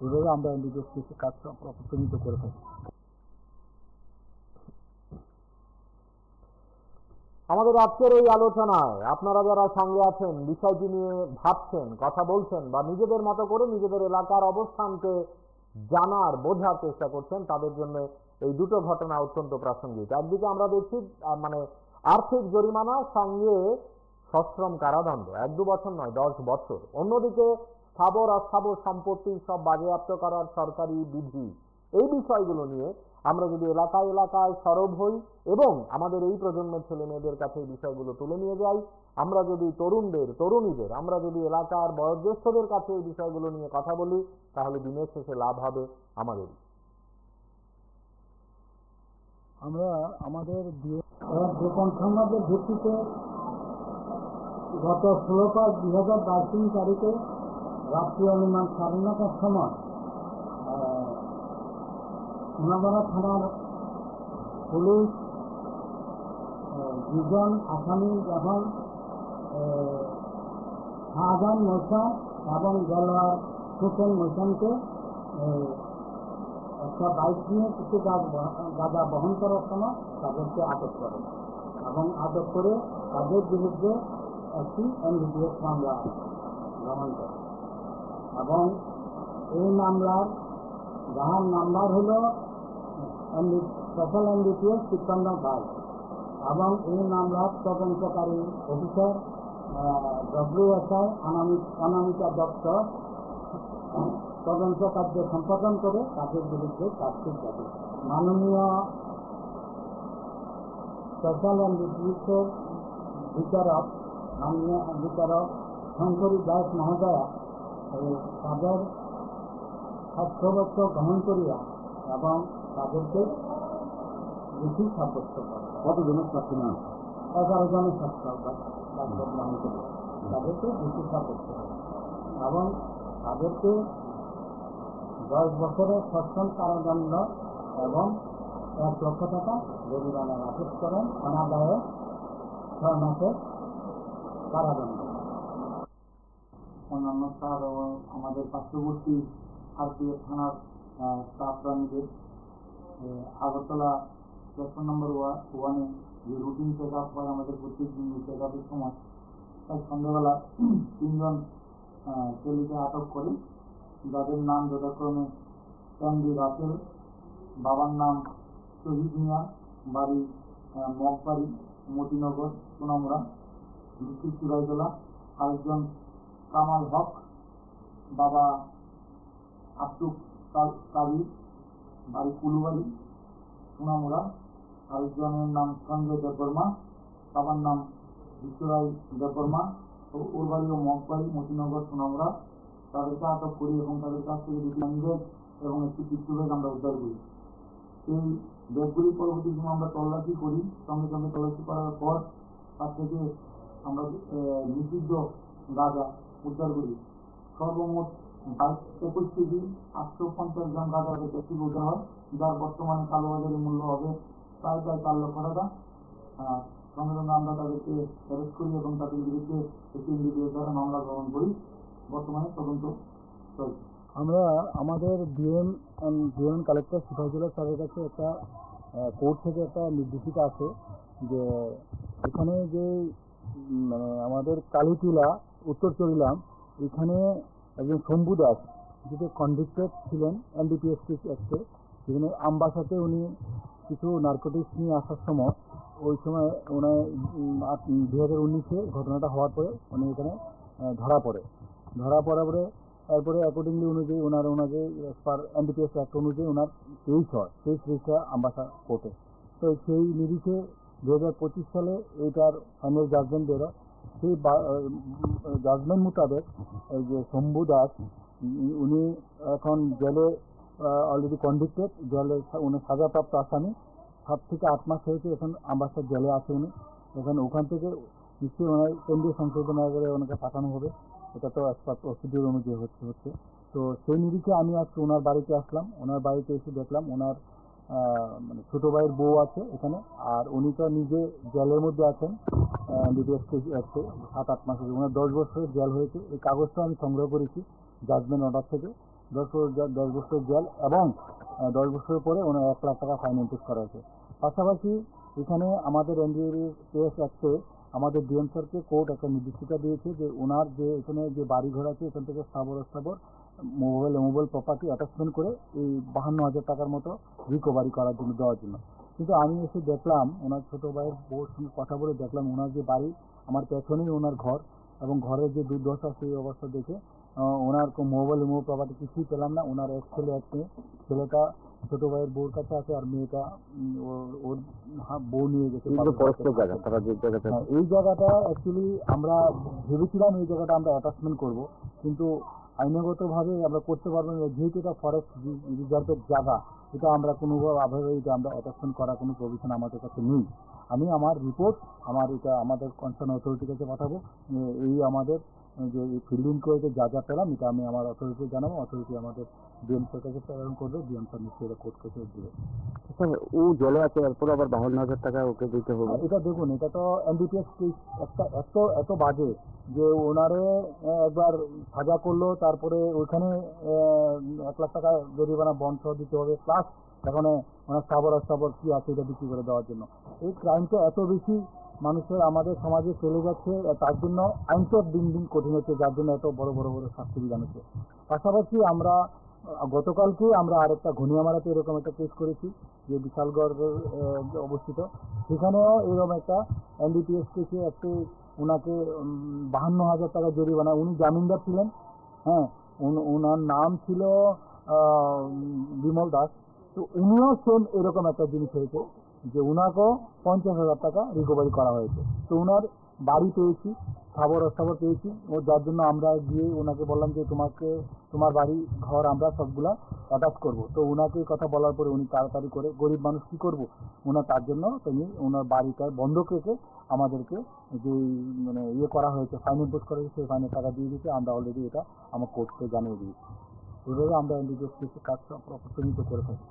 এভাবে আমরা এমবিবিএস কেসের কাজ প্রতিনিয়ত করে থাকি। আমাদের আজকের এই আলোচনায় আপনারা যারা সঙ্গে আছেন, বিষয়টি নিয়ে ভাবছেন, কথা বলছেন, বা নিজেদের মতো করে নিজেদের এলাকার অবস্থানকে জানার, বোঝার চেষ্টা করছেন, তাদের জন্য এই দুটো ঘটনা অত্যন্ত প্রাসঙ্গিক। একদিকে আমরা দেখছি আর্থিক জরিমানা সঙ্গে সশ্রম কারাদণ্ড, 1-2 বছর নয়, 10 বছর। অন্যদিকে স্থাবর অস্থাবর সম্পত্তি সব বাজেয়াপ্ত করার সরকারি বিধি, এই বিষয়গুলো নিয়ে আমরা যদি এলাকায় এলাকায় সরব হই এবং আমাদের এই প্রজন্মের ছেলে মেয়েদের কাছে এই বিষয়গুলো তুলে নিয়ে যাই, আমরা যদি তরুণীদের, আমরা যদি এলাকার বয়োজ্যেষ্ঠদের কাছে এই বিষয়গুলো নিয়ে কথা বলি, তাহলে দিনের শেষে লাভ হবে আমাদেরই। আমরা আমাদের গোপন সংবাদের ভিত্তিতে গত 16/5/2022 তারিখে রাত্রি অনুমান 9:30টার সময় সোনামুড়া থানার পুলিশ দুজন আসামি, যখন শাহজাহান মোহসেন এবং দেলোয়ার হোসেন মোহসেনকে একটা বাইক নিয়ে কিছু গাঁজা বহন করার সময় তাদেরকে আটক করে এবং আটক করে তাদের বিরুদ্ধে একটি এনডিপিএস মামলা গ্রহণ করে এবং এই মামলার যাহার নাম্বার হল স্পেশাল এনডিপিএস 53/5 এবং এই মামলার তদন্তকারী অফিসার WSI অনামিকা দত্ত তদন্ত কার্য সম্পাদন করে তাদের বিরুদ্ধে চার্জশিট দাবি। মাননীয় স্পেশাল এনডিপিএসের বিচারক শঙ্করী দাস মহোদয়া তাদের সাক্ষ্যবদ্ধ গ্রহণ করিয়া এবং তাদেরকে দোষী সাব্যস্ত করে। কতজনের সাক্ষী না? 11 জনের সাক্ষ্য গ্রহণ করিয়া তাদেরকে দোষী সাব্যস্ত করে এবং তাদেরকে 10 বছরের সশ্রম কারাদণ্ড এবং 1 লক্ষ টাকা জরিমানার আদেশ করেন, অনাদায়ে 6 মাসের কারাদণ্ড। অন্যান্য স্টাফ এবং আমাদের পার্শ্ববর্তী আরপিএফ থানার স্টাফরা মিলে আগরতলা প্ল্যাটফর্ম নম্বর 1-এ যে রুটিন চেক আপ হয় আমাদের প্রত্যেক দিন চেক আপের সময়, তাই সন্ধ্যাবেলা 3 জন ছেলেকে আটক করি, যাদের নাম যথাক্রমে ক্যান্ডি রাসেল, বাবার নাম শহীদ মিয়া, বাড়ি মগবাড়ি, মতিনগর, সোনামুড়া, ডিস্ট্রিক্ট সিরাজদৌলা। আরেকজন কামাল হক, বাবা আব্দুল কাবির, বাড়ি কুলুবাড়ি, সোনামুড়া। আরেকজনের নাম সঞ্জয় দেববর্মা, বাবার নাম বিশ্বরায় দেববর্মা, ওর বাড়িও মগবাড়ি, মতিনগর, সোনামুড়া। তাদেরকে আটক করি এবং তাদের কাছ থেকে 2টি ব্যাগ এবং একটি পিস্তল ব্যাগ আমরা উদ্ধার করি। এই ব্যাগগুলি পরবর্তী সময় আমরা তল্লাশি করি। সঙ্গে সঙ্গে তল্লাশি করার পর তার থেকে আমরা নিষিদ্ধ গাঁজা উদ্ধার করি। সর্বমোট 21 কেজি 850 গ্রাম গাঁজা থেকে উদ্ধার হয়, যার বর্তমানে কালোবাজারের মূল্য হবে প্রায় 4 লক্ষ টাকা। সঙ্গে সঙ্গে আমরা তাদেরকে অ্যারেস্ট করি এবং তাদের বিরুদ্ধে একটি এনডিপিএস দ্বারা মামলা গ্রহণ করি। বর্তমানে তদন্ত চলছে। আমরা আমাদের ডিএম কালেক্টর সিপাহীজলা স্যারের কাছে একটা কোর্ট থেকে একটা নির্দেশিকা আছে যে এখানে যে আমাদের কালীটিলা উত্তর চরিলাম, এখানে একজন শম্ভু দাস, যেটা কনভিক্টেড ছিলেন এনডিপিএস অ্যাক্টে, যেখানে আমবাসাতে উনি কিছু নার্কোটিক্স নিয়ে আসার সময়, ওই সময় ওনার 2019-এ ঘটনাটা হওয়ার পরে উনি এখানে ধরা পড়ার পরে তারপরে অ্যাকর্ডিংলি অনুযায়ী ওনাকে এনডিপিএস অ্যাক্ট অনুযায়ী ওনার কেস রেজিস্টার আমবাসা কোর্টে। তো সেই নিরিখে 2025 সালে এইটার ফাইনাল জাজমেন্ট বেরো। সেই জাজমেন্ট মোতাবেক এই যে শম্ভু দাস, উনি এখন জেলে অলরেডি কনভিক্টেড, জেলে উনি সাজাপ্রাপ্ত আসামি, 7 থেকে 8 মাস হয়েছে এখন আমবাসার জেলে আছে উনি। এখন ওখান থেকে নিশ্চয়ই ওনার কেন্দ্রীয় সংশোধনাগারে ওনাকে পাঠানো হবে, এটা তো অ্যাজ প্রসিডিউর অনুযায়ী হচ্ছে। তো সেই নিরিখে আমি আজকে ওনার বাড়িতে আসলাম। ওনার বাড়িতে এসে দেখলাম ওনার মানে ছোটো ভাইয়ের বউ আছে এখানে, আর উনি তো নিজে জেলের মধ্যে আছেন ডিটেলস আছে 7-8 মাস হয়েছে। ওনার 10 বছরের জেল হয়েছে। এই কাগজটা আমি সংগ্রহ করেছি জাজমেন্ট অর্ডার থেকে। 10 বছর জেল এবং 10 বছরের পরে ওনার 1 লাখ টাকা ফাইন ইম্পোজ করা হয়েছে। পাশাপাশি এখানে আমাদের এনডিপিএস অ্যাক্টে আমাদের ডিএম স্যারকে কোর্ট একটা নির্দেশিকা দিয়েছে যে ওনার যে এখানে যে বাড়িঘর আছে এখান থেকে স্থাবর মোবাইল প্রপার্টি অ্যাটাচমেন্ট করে এই 52,000 টাকার মতো রিকভারি করার জন্য দেওয়ার জন্য। কিন্তু আমি এসে দেখলাম ওনার ছোটো ভাইয়ের বউর সঙ্গে কথা বলে দেখলাম ওনার যে বাড়ি, আমার পেছনেই ওনার ঘর, এবং ঘরের যে দুর্দশা সেই অবস্থা দেখে ওনার মোবাইল প্রপার্টি কিছুই পেলাম না। ওনার এক ছেলে এক মেয়ে, ছেলেটা ছোটো ভাইয়ের বউর কাছে আছে আর মেয়েটা ওর বউ নিয়ে গেছে। এই জায়গাটা অ্যাকচুয়ালি আমরা ভেবেছিলাম এই জায়গাটা আমরা অ্যাটাচমেন্ট করব, কিন্তু আইনগতভাবে আমরা করতে পারবো না, যেহেতু এটা ফরেস্ট রিজার্ভের জায়গা, এটা আমরা কোনোভাবে এটা আমরা অ্যাটাচমেন্ট করার কোনো প্রভিশন আমাদের কাছে নেই। আমি আমার রিপোর্ট এটা আমাদের কনসার্ন অথরিটির কাছে পাঠাবো। এই আমাদের যে ফিল্ড ইনকোয়ারিতে যা পেলাম এটা আমি আমার অথরিটিকে জানাবো, অথরিটি আমাদের ডিএমসির কাছে প্রেরণ করবে, ডিএম স্যার নিশ্চয়ই এটা কোর্ট কেসে দেবে। ও জেলে আছে, এরপর আবার 52,000 টাকা ওকে দিতে হবে। এটা দেখুন, এটা তো এনডিপিএস কেস একটা এত বাজে যে ওনারে একবার সাজা করলো, তারপরে ওইখানে 1 লাখ টাকা জরিমানা বন্ড সহ দিতে হবে, প্লাস এখন ওনার স্থাবর কি আছে এটা বিক্রি করে দেওয়ার জন্য। এই ক্রাইমটা এত বেশি মানুষের আমাদের সমাজে চলে যাচ্ছে, তার জন্য আইনটা দিন দিন কঠিন হচ্ছে, যার জন্য এত বড় শাস্তি বিধান হচ্ছে। পাশাপাশি আমরা গতকালকে আমরা আরেকটা ঘনিয়ামারাতে এরকম একটা কেস করেছি যে বিশালগড়ের অবস্থিত, সেখানেও এরকম একটা এনডিপিএস কেসে একটু ওনাকে 52,000 টাকা জরিমানা। উনি জামিনদার ছিলেন, হ্যাঁ, ওনার নাম ছিল বিমল দাস। তো উনিও সেম এরকম একটা জিনিস হয়েছে যে ওনাকেও 50,000 টাকা রিকভারি করা হয়েছে। তো ওনার বাড়ি পেয়েছি, স্থাবর পেয়েছি, ও যার জন্য আমরা গিয়ে ওনাকে বললাম যে তোমার বাড়ি ঘর আমরা সবগুলা অ্যাটাচ করব। তো ওনাকে কথা বলার পরে উনি তাড়াতাড়ি করে, গরিব মানুষ কী করবো, ওনার তার জন্য তিনি ওনার বাড়িটা বন্ধক রেখে আমাদেরকে যে মানে করা হয়েছে, ফাইন ইম্পোজ করা হয়েছে, সেই ফাইনের টাকা দিয়ে দিতে আমরা অলরেডি এটা আমার কোর্টকে জানিয়ে দিয়েছি। এভাবে আমরা এনডিপিএস কেসের কাজটা প্রতিনিয়ত করে থাকি।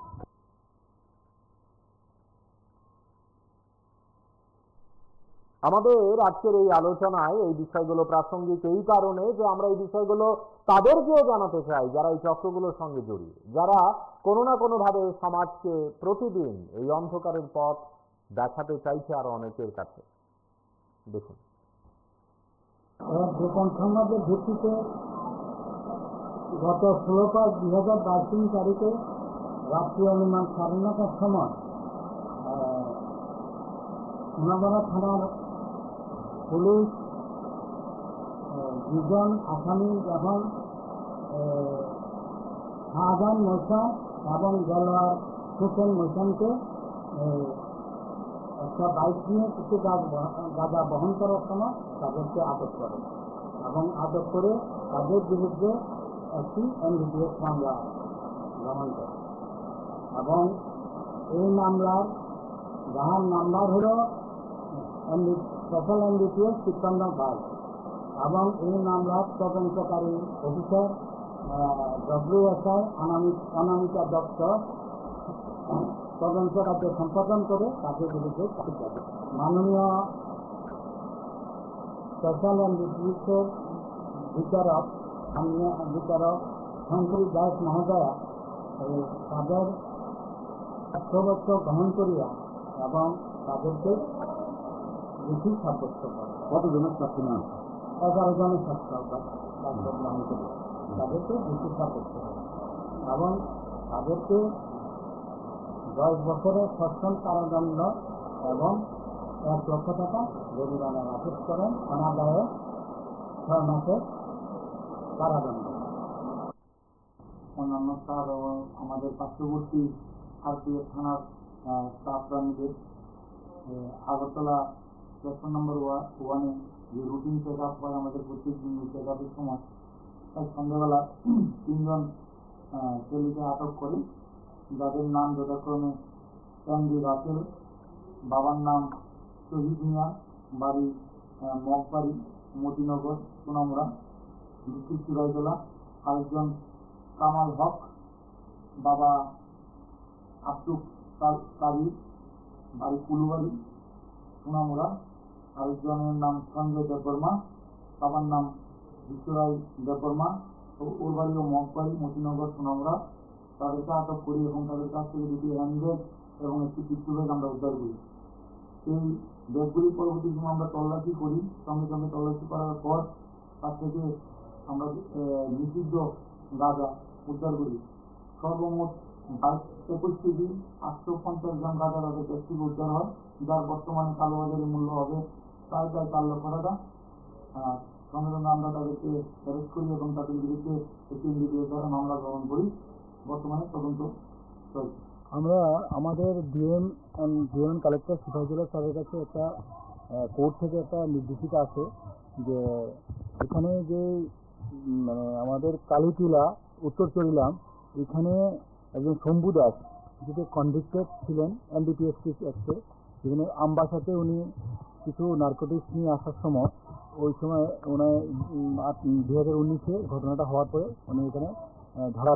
আমাদের আজকের এই আলোচনায় এই বিষয়গুলো প্রাসঙ্গিক এই কারণে যে আমরা এই বিষয়গুলো তাদেরকেও জানাতে চাই যারা এই চক্রগুলোর সঙ্গে জড়িয়ে, যারা কোনো না কোনোভাবে সমাজকে প্রতিদিন এই অন্ধকারের পথ দেখাতে চাইছে আরো অনেকের কাছে। দেখুন, গোপন সংবাদের ভিত্তিতে গত 16/5/2022 তারিখে রাত্রি অনুমান 9:30টার সময় সোনাগড়া থানার পুলিশ 2জন আসামি যখন শাহজাহান মৈশান এবং দেলোয়ার হোসেন মৈশানকে একটা বাইক নিয়ে কিছু গাঁজা বহন করার সময় তাদেরকে আটক করে এবং আটক করে তাদের বিরুদ্ধে একটি এনডিপিএস মামলা গ্রহণ করে এবং এই মামলার যাহার নাম্বার হল স্পেশাল এনডিপিএস 53/22 এবং এই মামলার তদন্তকারী অফিসার WSI অনামিকা দত্ত তদন্ত কার্য সম্পাদন করে তাদের বিরুদ্ধে মাননীয় স্পেশাল এনডিপিএসের বিচারক শঙ্করী দাস মহোদয়া তাদের সাক্ষ্যবদ্ধ গ্রহণ করিয়া এবং তাদেরকে দোষী সাব্যস্ত করে। কতজনের সাক্ষী না? 11 জনের সাক্ষ্য গ্রহণ করিয়া তাদেরকে দোষী সাব্যস্ত করে এবং তাদেরকে 10 বছরের সশ্রম কারাদণ্ড এবং 1 লক্ষ টাকা জরিমানা আদেশ করেন, অনাদায়ে 6 মাসের কারাদণ্ড। অন্যান্য স্যার আমাদের পার্শ্ববর্তী আরপিএফ থানার স্টাফরা মিলে আগরতলা প্ল্যাটফর্ম নম্বর 1-এ যে রুটিন চেক আপ হয় আমাদের প্রত্যেক দিন চেক আপের সময়, তাই সন্ধ্যাবেলা 3 জন ছেলেকে আটক করে, যাদের নাম যথাক্রমে ক্যান্ডি রাসেল, বাবার নাম শহীদ মিয়া, বাড়ি মগবাড়ি, মতিনগর, সোনামুড়া, ডিস্ট্রিক্ট সিরাজদৌলা। আরেকজন কামাল হক, বাবা আব্দুল কাদির, বাড়ি কুলুবাড়ি, সোনামুড়া। আরেকজনের নাম সঞ্জয় দেববর্মা, বাবার নাম বিশ্বরায় দেববর্মা, ওর বাড়িও মগবাড়ি, মতিনগর, সোনামুড়া। তাদেরকে আটক করি এবং তাদের কাছ থেকে দুটি হ্যান্ডব্যাগ এবং একটি পিস্তল ব্যাগ আমরা উদ্ধার করি। এই ব্যাগগুলি পরবর্তী সময় আমরা তল্লাশি করি। সঙ্গে সঙ্গে তল্লাশি করার পর তার থেকে আমরা নিষিদ্ধ গাঁজা উদ্ধার করি। সর্বমোট 21 কেজি 850 গ্রাম গাঁজা তাদের কাছ থেকে উদ্ধার হয়, যার বর্তমানে কালোবাজারের মূল্য হবে প্রায় 4 লক্ষ টাকা। সঙ্গে সঙ্গে আমরা তাদেরকে অ্যারেস্ট করি এবং তাদের বিরুদ্ধে একটি NDPS দ্বারা মামলা গ্রহণ করি। বর্তমানে তদন্ত চলছে। আমরা আমাদের ডিএম কালেক্টর সিপাহীজলা স্যারের কাছে একটা কোর্ট থেকে একটা নির্দেশিকা আছে যে এখানে যে মানে আমাদের কালীটিলা উত্তর চরিলাম, এখানে একজন শম্ভু দাস যেটি কনভিক্টেড ছিলেন NDPS অ্যাক্টে, যেখানে আমবাসাতে উনি কিছু নার্কোটিক্স নিয়ে আসার সময়, ওই সময় ওনার 2019-এ ঘটনাটা হওয়ার পরে উনি এখানে ধরা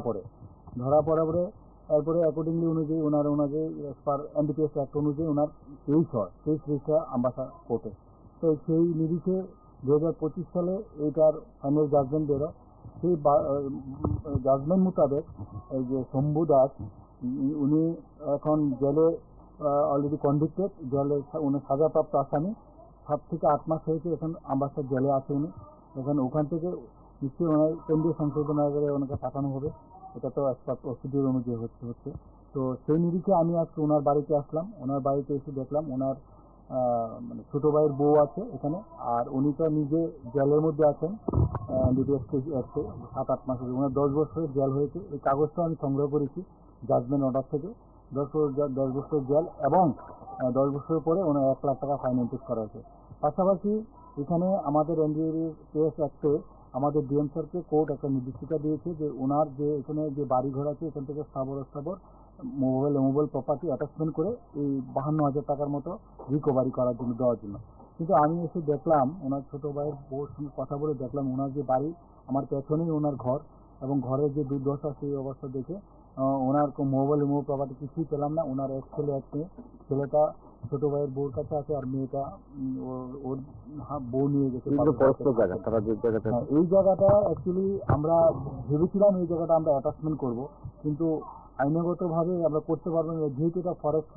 পড়ার পরে তারপরে অ্যাকর্ডিংলি অনুযায়ী ওনাকে পার NDPS অ্যাক্ট অনুযায়ী ওনার তেইশ রেজিস্টার আমবাসা কোর্টে। তো সেই নিরিখে 2025 সালে এইটার ফাইনাল জাজমেন্ট বেরো। সেই জাজমেন্ট মোতাবেক এই যে শম্ভু দাস উনি এখন জেলে অলরেডি কনভিক্টেড, জেলে উনি সাজাপ্রাপ্ত আসামি। 7 থেকে 8 মাস হয়েছে এখন আমবাসার জেলে আছে উনি। ওখান থেকে নিশ্চয়ই ওনার কেন্দ্রীয় সংশোধনাগারে ওনাকে পাঠানো হবে। এটা তো একটা প্রসিডিউর অনুযায়ী হচ্ছে। তো সেই নিরিখে আমি আজকে ওনার বাড়িতে আসলাম। ওনার বাড়িতে এসে দেখলাম ওনার মানে ছোটো ভাইয়ের বউ আছে এখানে, আর উনি তো নিজে জেলের মধ্যে আছেন NDPS অ্যাক্টে 7-8 মাস হয়েছে। ওনার 10 বছরের জেল হয়েছে। এই কাগজটা আমি সংগ্রহ করেছি জাজমেন্ট অর্ডার থেকে। 10 বছর জেল এবং 10 বছরের পরে ওনার 1 লাখ টাকা ফাইন ইম্পোজ করা হয়েছে। পাশাপাশি এখানে আমাদের NDPS অ্যাক্টে আমাদের ডিএম স্যারকে কোর্ট একটা নির্দেশিকা দিয়েছে যে ওনার যে এখানে যে বাড়িঘর আছে এখান থেকে স্থাবর মোবাইল প্রপার্টি অ্যাটাচমেন্ট করে এই 52,000 টাকার মতো রিকভারি করার জন্য দেওয়ার জন্য। কিন্তু আমি এসে দেখলাম ওনার ছোটো ভাইয়ের বউর সঙ্গে কথা বলে দেখলাম ওনার যে বাড়ি, আমার পেছনেই ওনার ঘর, এবং ঘরের যে দুর্দশা সেই অবস্থা দেখে ওনার মোবাইল প্রপার্টি কিছুই পেলাম না। ওনার এক ছেলে এক মেয়ে, ছেলেটা ছোটো ভাইয়ের বউর কাছে আছে আর মেয়েটা ওর বউ নিয়ে গেছে। এই জায়গাটা অ্যাকচুয়ালি আমরা ভেবেছিলাম এই জায়গাটা আমরা অ্যাটাচমেন্ট করব, কিন্তু আইনগতভাবে আমরা করতে পারবো না, যেহেতু এটা ফরেস্ট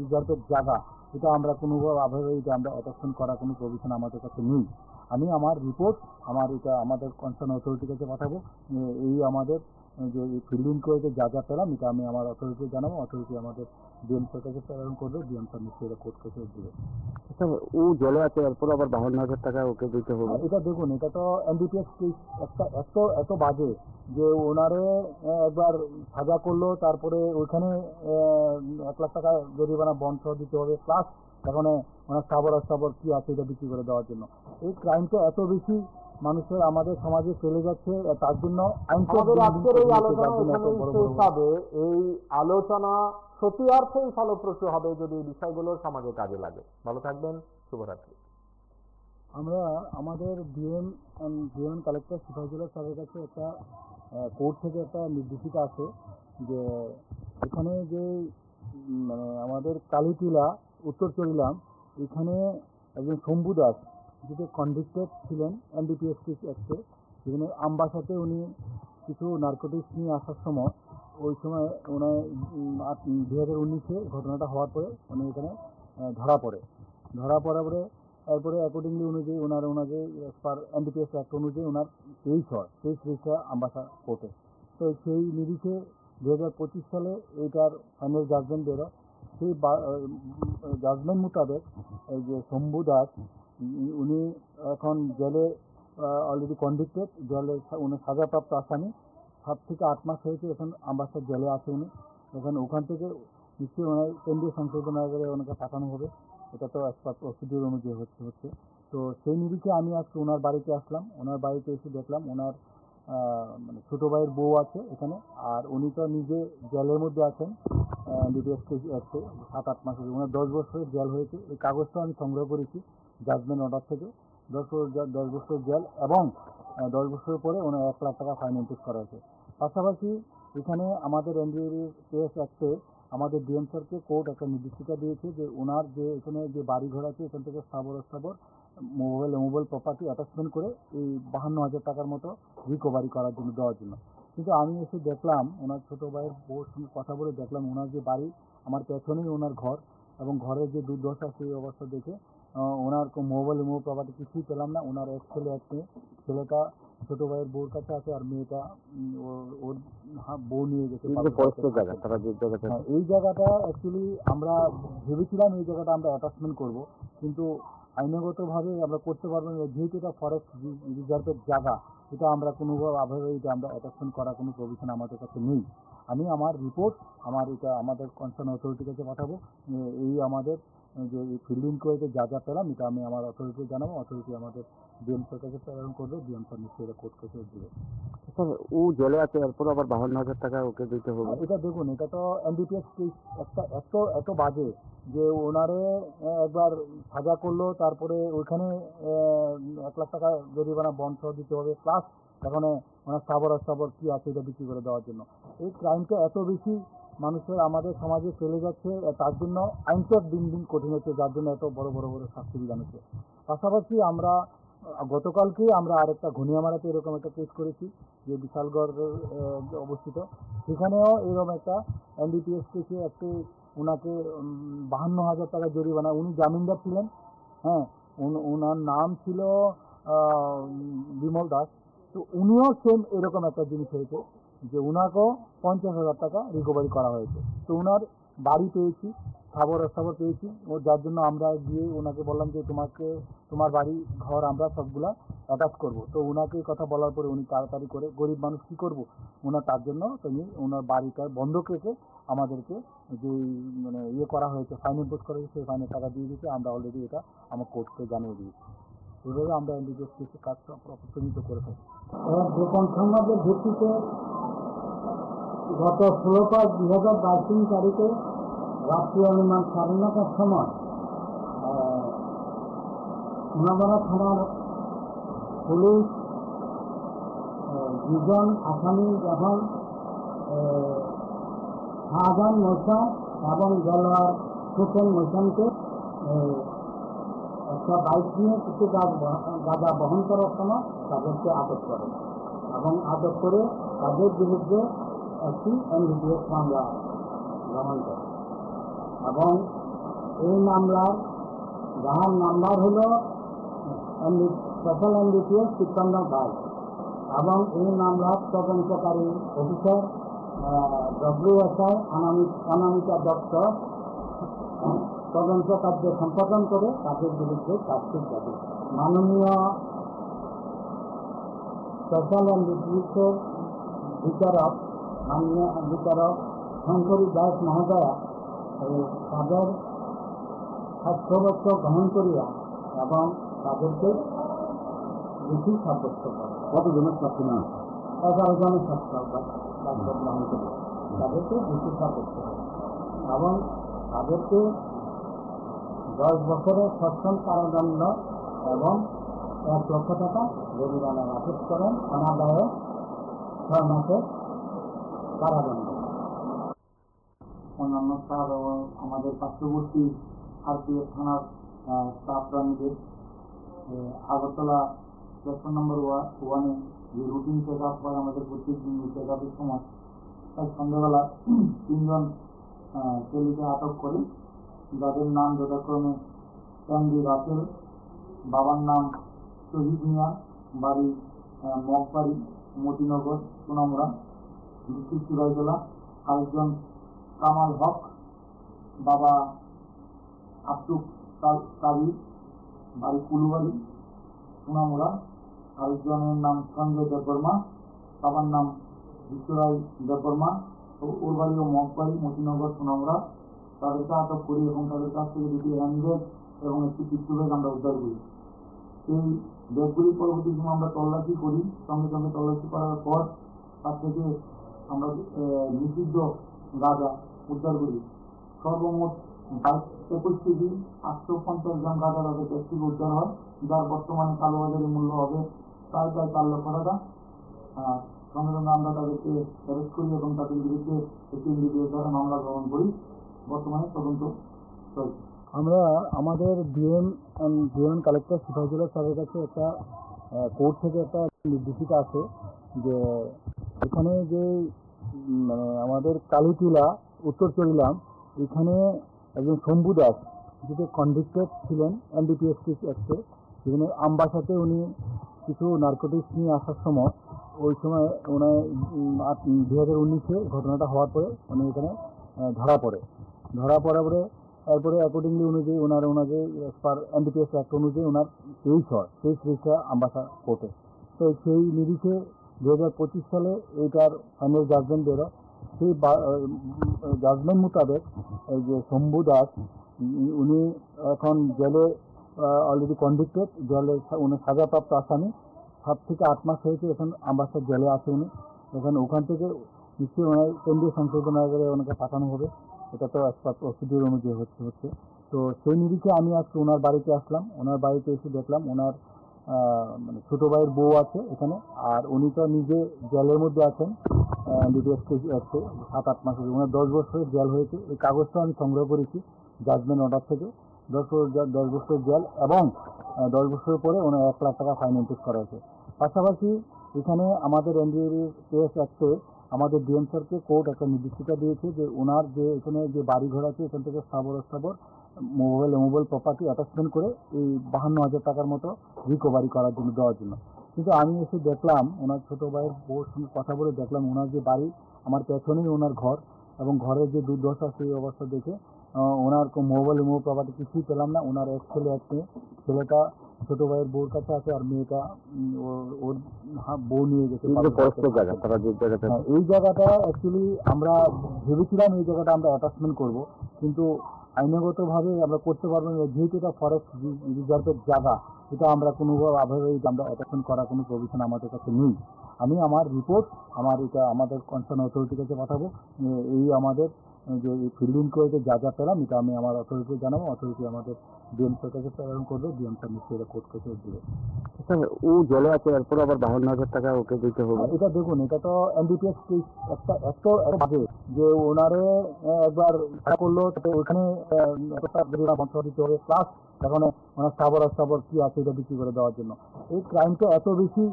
রিজার্ভের জায়গা। এটা আমরা কোনোভাবে এটা আমরা অ্যাটাচমেন্ট করার কোনো প্রভিশন আমাদের কাছে নেই। আমি আমার রিপোর্ট আমাদের কনসার্ন অথরিটির কাছে পাঠাবো। এই আমাদের যে ফিল্ডিং করে যা পেলাম এটা আমি আমার অথরিটিকে জানাবো। অথরিটি আমাদের ডিএম স্যার কাছে প্রেরণ করবে। ডিএম স্যার নিশ্চয়ই এটা কোর্ট কেসে দেবে। আচ্ছা, ও জেলে আছে, এরপর আবার 52,000 টাকা ওকে দিতে হবে। এটা দেখুন, এটা তো NDPS কেস একটা এত বাজে যে ওনারে একবার সাজা করলো, তারপরে ওইখানে 1 লাখ টাকা জরিমানা বন্ড সহ দিতে হবে, প্লাস এখন ওনার স্থাবর কি আছে এটা বিক্রি করে দেওয়ার জন্য। এই ক্রাইমটা এত বেশি মানুষের আমাদের সমাজে চলে যাচ্ছে, তার জন্য আমাদের আজকের এই আলোচনা এখানেই শেষ হবে। এই আলোচনা সত্যি অর্থেই ফলপ্রসূ হবে যদি এই বিষয়গুলো সমাজে কাজে লাগে। ভালো থাকবেন, শুভরাত্রি। আমরা আমাদের ডিএম কালেক্টর সিপাহীজলা স্যারের কাছে একটা কোর্ট থেকে একটা নির্দেশিকা আছে যে এখানে যে মানে আমাদের কালীটিলা উত্তর চরিলাম, এখানে একজন শম্ভু দাস যেটি কনভিক্টেড ছিলেন NDPS অ্যাক্টে, যেখানে আমবাসাতে উনি কিছু নার্কোটিক্স নিয়ে আসার সময়, ওই সময় ওনার 2019-এ ঘটনাটা হওয়ার পরে উনি এখানে ধরা পড়ার পরে তারপরে অ্যাকর্ডিংলি অনুযায়ী ওনাকে পার NDPS অ্যাক্ট অনুযায়ী ওনার 23 রেজিস্টার আমবাসা কোর্টে। তো সেই নিরিখে 2025 সালে এইটার ফাইনাল জাজমেন্ট বেরো। সেই জাজমেন্ট মোতাবেক এই যে শম্ভু দাস উনি এখন জেলে অলরেডি কনভিক্টেড, জেলে উনি সাজাপ্রাপ্ত আসামি। 7 থেকে 8 মাস হয়েছে এখন আমবাসার জেলে আছে উনি। ওখান থেকে নিশ্চয়ই ওনার কেন্দ্রীয় সংশোধনাগারে ওনাকে পাঠানো হবে। এটা তো একটা প্রসিডিউর অনুযায়ী হচ্ছে। তো সেই নিরিখে আমি আজকে ওনার বাড়িতে আসলাম। ওনার বাড়িতে এসে দেখলাম ওনার মানে ছোটো ভাইয়ের বউ আছে এখানে, আর উনি তো নিজে জেলের মধ্যে আছেন ডিটিএস আছে 7-8 মাসের, ওনার 10 বছরের জেল হয়েছে। এই কাগজটা আমি সংগ্রহ করেছি জাজমেন্ট অর্ডার থেকে। 10 বছর জেল এবং 10 বছরের পরে ওনার 1 লাখ টাকা ফাইন ইম্পোজ করা হয়েছে। পাশাপাশি এখানে আমাদের এনডিপিএস অ্যাক্টে আমাদের ডিএম স্যারকে কোর্ট একটা নির্দেশিকা দিয়েছে যে ওনার যে এখানে যে বাড়ি ঘর আছে এখান থেকে স্থাবর মোবাইল প্রপার্টি অ্যাটাচমেন্ট করে এই 52,000 টাকার মতো রিকভারি করার জন্য দেওয়ার জন্য। কিন্তু আমি এসে দেখলাম ওনার ছোটো ভাইয়ের বউর সঙ্গে কথা বলে দেখলাম ওনার যে বাড়ি, আমার পেছনেই ওনার ঘর, এবং ঘরের যে দুর্দশা সেই অবস্থা দেখে ওনার মোবাইল প্রপার্টি কিছুই পেলাম না। ওনার এক ছেলে এক মেয়ে, ছেলেটা ছোটো ভাইয়ের বউর কাছে আছে আর মেয়েটা ওর বউ নিয়ে গেছে। জায়গা তারা যে জায়গাটা, হ্যাঁ, এই জায়গাটা অ্যাকচুয়ালি আমরা ভেবেছিলাম এই জায়গাটা আমরা অ্যাটাচমেন্ট করব, কিন্তু আইনগতভাবে আমরা করতে পারবো না, যেহেতু এটা ফরেস্ট রিজার্ভের জায়গা। এটা আমরা কোনোভাবে এটা আমরা অ্যাটাচমেন্ট করার কোনো প্রভিশন আমাদের কাছে নেই। আমি আমার রিপোর্ট আমাদের কনসার্ন অথরিটির কাছে পাঠাবো। এই আমাদের যে ফিল্ড ইনকোয়ারিতে যা যা পেলাম এটা আমি আমার অথরিটি জানাবো, অথরিটি আমাদের ডিএম স্যার কাছে প্রেরণ করবে, ডিএম স্যার নিশ্চয়ই এটা কোর্ট কেসে দেবে। স্যার ও জেলে আছে, এরপর আবার 52,000 টাকা ওকে দিতে হবে। এটা দেখুন, এটা তো এনডিপিএস কেস একটা এত বাজে যে ওনারে একবার সাজা করলো, তারপরে ওইখানে 1 লাখ টাকা জরিমানা বন্ড সহ দিতে হবে, প্লাস এখানে ওনার স্থাবর কি আছে এটা বিক্রি করে দেওয়ার জন্য। এই ক্রাইমটা এত বেশি মানুষের আমাদের সমাজে চলে যাচ্ছে, তার জন্য আইনটা দিন দিন কঠিন হচ্ছে, যার জন্য এত বড় শাস্তি বিধান হচ্ছে। পাশাপাশি আমরা গতকালকে আমরা আরেকটা ঘনিয়ামারাতে এরকম একটা কেস করেছি যে বিশালগড়ের অবস্থিত, সেখানেও এরকম একটা এনডিপিএস কেসে একটি ওনাকে 52,000 টাকা জরিমানা। উনি জামিনদার ছিলেন, হ্যাঁ, ওনার নাম ছিল বিমল দাস। তো উনিও সেম এরকম একটা জিনিস হয়েছে যে ওনাকেও 50,000 টাকা রিকভারি করা হয়েছে। তো ওনার বাড়ি পেয়েছি, স্থাবর পেয়েছি, ও যার জন্য আমরা গিয়ে ওনাকে বললাম যে তোমার বাড়ি ঘর আমরা সবগুলা অ্যাটাচ করব। তো ওনাকে কথা বলার পরে উনি তাড়াতাড়ি করে, গরিব মানুষ কী করবো, তার জন্য তিনি ওনার বাড়িটা বন্ধক রেখে আমাদেরকে যে মানে করা হয়েছে, ফাইন ইম্পোজ করা হয়েছে, সেই ফাইনের টাকা দিয়ে দিয়েছে। আমরা অলরেডি এটা আমার কোর্টকে জানিয়ে দিয়েছি। এইভাবে আমরা এনডিপিএস কেসে কাজটা প্রতিনিয়ত করে থাকি। গোপন সংবাদের ভিত্তিতে গত 16/5/2022 তারিখে রাষ্ট্রীয় অনুমান 9:30টার সময় সোনামুড়া থানার পুলিশ 2জন আসামি যখন শাহজাহান মহসান এবং দেলোয়ার হোসেন মহসানকে একটা বাইক নিয়ে কিছু গাঁজা বহন করার সময় তাদেরকে আটক করে, এবং আটক করে তাদের বিরুদ্ধে একটি এনডিপিএস মামলা গ্রহণ করে। এবং এই মামলার যাহার নাম্বার হলো স্পেশাল এনডিপিএস 53/22, এবং এই মামলার তদন্তকারী অফিসার WSI অনামিকা দত্ত তদন্ত কার্য সম্পাদন করে তাদের বিরুদ্ধে চার্জশিট দাবি। মাননীয় স্পেশাল এনডিপিএসের বিচারক শঙ্করী দাস মহোদয়া তাদের সাক্ষ্যবদ্ধ গ্রহণ করিয়া এবং তাদেরকে দোষী সাব্যস্ত করে। কতজনের সাক্ষী না? 11 জনের সাক্ষ্য গ্রহণ করিয়া তাদেরকে দোষী সাব্যস্ত করে এবং তাদেরকে 10 বছরের সশ্রম কারাদণ্ড এবং 1 লক্ষ টাকা জরিমানা আদেশ করেন, অনাদায়ে 6 মাসের কারাদণ্ড। অন্যান্য স্যার এবং আমাদের পার্শ্ববর্তী আরপিএফ থানার স্টাফরা মিলে আগরতলা প্ল্যাটফর্ম নম্বর 1-এ যে রুটিন চেক আপ হয় আমাদের প্রত্যেক দিন, চেক আপের সময় তাই সন্ধ্যাবেলা 3 জন ছেলেকে আটক করি, যাদের নাম যথাক্রমে এমডি রাসেল, বাবার নাম শহীদ মিয়া, বাড়ি মগবাড়ি, মতিনগর, সোনামুড়া, ডিস্ট্রিক্ট সিরাজগঞ্জ। আরেকজন কামাল হক, বাবা আব্দুল কাদির, বাড়ি কুলুবাড়ি, সোনামুড়া। আরেকজনের নাম সঞ্জয় দেববর্মা, বাবার নাম বিশ্বরায় দেববর্মা, ওর বাড়িও মগবাড়ি, মতিনগর, সোনামুড়া। তাদেরকে আটক করি এবং তাদের কাছ থেকে 2টি হ্যান্ডব্যাগ এবং একটি পিস্তল ব্যাগ আমরা উদ্ধার করি। এই ব্যাগগুলি পরবর্তী সময় আমরা তল্লাশি করি, সঙ্গে সঙ্গে তল্লাশি করার পর তার থেকে আমরা নিষিদ্ধ গাঁজা উদ্ধার করি। সর্বমোট 21 কেজি 850 গ্রাম গাঁজা তাদের ব্যাগ থেকে উদ্ধার হয়, যার বর্তমানে কালোবাজারের মূল্য হবে প্রায় 4 লক্ষ টাকা। সঙ্গে সঙ্গে আমরা তাদেরকে অ্যারেস্ট করি এবং তাদের বিরুদ্ধে একটি NDPS দ্বারা মামলা গ্রহণ করি। বর্তমানে তদন্ত চলছে। আমরা আমাদের ডিএম কালেক্টর সিপাহীজলা স্যারের কাছে একটা কোর্ট থেকে একটা নির্দেশিকা আছে যে এখানে যে মানে আমাদের কালীটিলা উত্তর চরিলাম এখানে একজন শম্ভু দাস যেটা কনভিক্টেড ছিলেন NDPS অ্যাক্টে, সেখানে আমবাসাতে উনি কিছু নার্কোটিক্স নিয়ে আসার সময় ওই সময় ওনার 2019-এ ঘটনাটা হওয়ার পরে উনি এখানে ধরা পড়ার পরে তারপরে অ্যাকর্ডিংলি অনুযায়ী ওনাকে পার NDPS অ্যাক্ট অনুযায়ী ওনার 23 রেজিস্টার আমবাসা কোর্টে। তো সেই নিরিখে 2025 সালে এইটার ফাইনাল জাজমেন্ট বেরোয়। সেই জাজমেন্ট মোতাবেক এই যে শম্ভু দাস উনি এখন জেলে অলরেডি কনভিক্টেড, জেলে উনি সাজাপ্রাপ্ত আসামি, 7 থেকে 8 মাস হয়েছে এখন আমবাসার জেলে আছে উনি। ওখান থেকে নিশ্চয়ই ওনার কেন্দ্রীয় সংশোধনাগারে ওনাকে পাঠানো হবে, এটা তো প্রসিডিউর অনুযায়ী হচ্ছে। তো সেই নিরিখে আমি আজকে ওনার বাড়িতে আসলাম। ওনার বাড়িতে এসে দেখলাম ওনার মানে ছোটো ভাইয়ের বউ আছে এখানে, আর উনি তো নিজে জেলের মধ্যে আছেন NDPS অ্যাক্টে 7-8 মাস হয়েছে। ওনার 10 বছরের জেল হয়েছে। এই কাগজটা আমি সংগ্রহ করেছি জাজমেন্ট অর্ডার থেকে। 10 বছরের জেল এবং 10 বছরের পরে ওনার 1 লাখ টাকা ফাইন ইম্পোজ করা হয়েছে। পাশাপাশি এখানে আমাদের NDPS অ্যাক্টে আমাদের ডিএম স্যারকে কোর্ট একটা নির্দেশিকা দিয়েছে যে ওনার যে এখানে যে বাড়িঘর আছে এখান থেকে স্থাবর মোবাইল প্রপার্টি অ্যাটাচমেন্ট করে এই 52,000 টাকার মতো রিকভারি করার জন্য দেওয়ার জন্য। কিন্তু আমি এসে দেখলাম ওনার ছোটো ভাইয়ের বউর সঙ্গে কথা বলে দেখলাম ওনার যে বাড়ি আমার পেছনেই ওনার ঘর, এবং ঘরের যে দুর্দশা সেই অবস্থা দেখে ওনার মোবাইল প্রপার্টি কিছুই পেলাম না। ওনার এক ছেলে এক মেয়ে, ছেলেটা ছোটো ভাইয়ের বউর কাছে আছে আর মেয়েটা ওর বউ নিয়ে গেছে। এই জায়গাটা অ্যাকচুয়ালি আমরা ভেবেছিলাম এই জায়গাটা আমরা অ্যাটাচমেন্ট করব, কিন্তু আইনগতভাবে আমরা করতে পারবো না, যেহেতু এটা ফরেস্ট রিজার্ভের জায়গা। এটা আমরা কোনোভাবেই আমরা অ্যাটাচমেন্ট করার কোনো প্রভিশন আমাদের কাছে নেই। আমি আমার রিপোর্ট আমাদের কনসার্ন অথরিটির কাছে পাঠাবো। এই আমাদের যে ফিল্ডিং করে যা পেলাম এটা আমি আমার অথরিটিকে জানাবো। অথরিটি আমাদের ডিএম স্যার কাছে প্রেরণ করবে, ডিএম স্যার নিশ্চয়ই কোর্ট কেসে দেবে। ও জেলে আছে, এরপর আবার 52,000 টাকা ওকে দিতে হবে। এটা দেখুন, এটা তো NDPS কেস একটা বাজে যে ওনারে একবার করলো, ওখানে বন্ধ দিতে হবে, প্লাস এখন ওনার স্থাবর কি আছে এটা বিক্রি করে দেওয়ার জন্য। এই ক্রাইমটা এত বেশি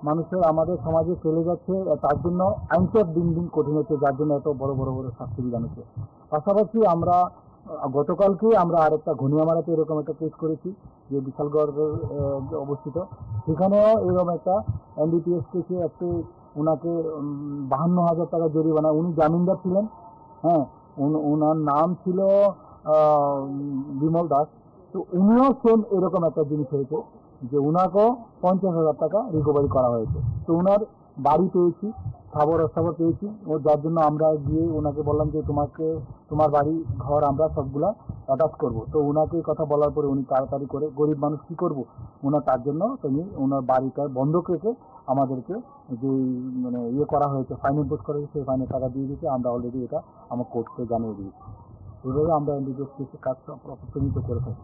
মানুষের আমাদের সমাজে চলে যাচ্ছে, তার জন্য আইনটা দিন দিন কঠিন হচ্ছে, যার জন্য এত বড় শাস্তি বিধান হচ্ছে। পাশাপাশি আমরা গতকালকে আমরা আরেকটা ঘনিয়ামারাতে এরকম একটা কেস করেছি যে বিশালগড়ের অবস্থিত, সেখানেও এরকম একটা NDPS কেসে একটু ওনাকে 52,000 টাকা জরিমানা। উনি জামিনদার ছিলেন, হ্যাঁ, ওনার নাম ছিল বিমল দাস। তো উনিও সেম এরকম একটা জিনিস হয়েছে যে ওনাকেও 50,000 টাকা রিকভারি করা হয়েছে। তো ওনার বাড়ি পেয়েছি, স্থাবর পেয়েছি, ও যার জন্য আমরা গিয়ে ওনাকে বললাম যে তোমার বাড়ি ঘর আমরা সবগুলা অ্যাটাচ করবো। তো ওনাকে কথা বলার পরে উনি তাড়াতাড়ি করে, গরিব মানুষ কী করবো, ওনার তার জন্য তিনি ওনার বাড়িটা বন্ধক রেখে আমাদেরকে যে মানে করা হয়েছে, ফাইন ইম্পোজ করা হয়েছে, সেই ফাইনের টাকা দিয়ে দিয়েছে। আমরা অলরেডি এটা আমার কোর্টকে জানিয়ে দিয়েছি। এভাবে আমরা NDPS কেসে কাজ প্রতিনিয়ত করে থাকি।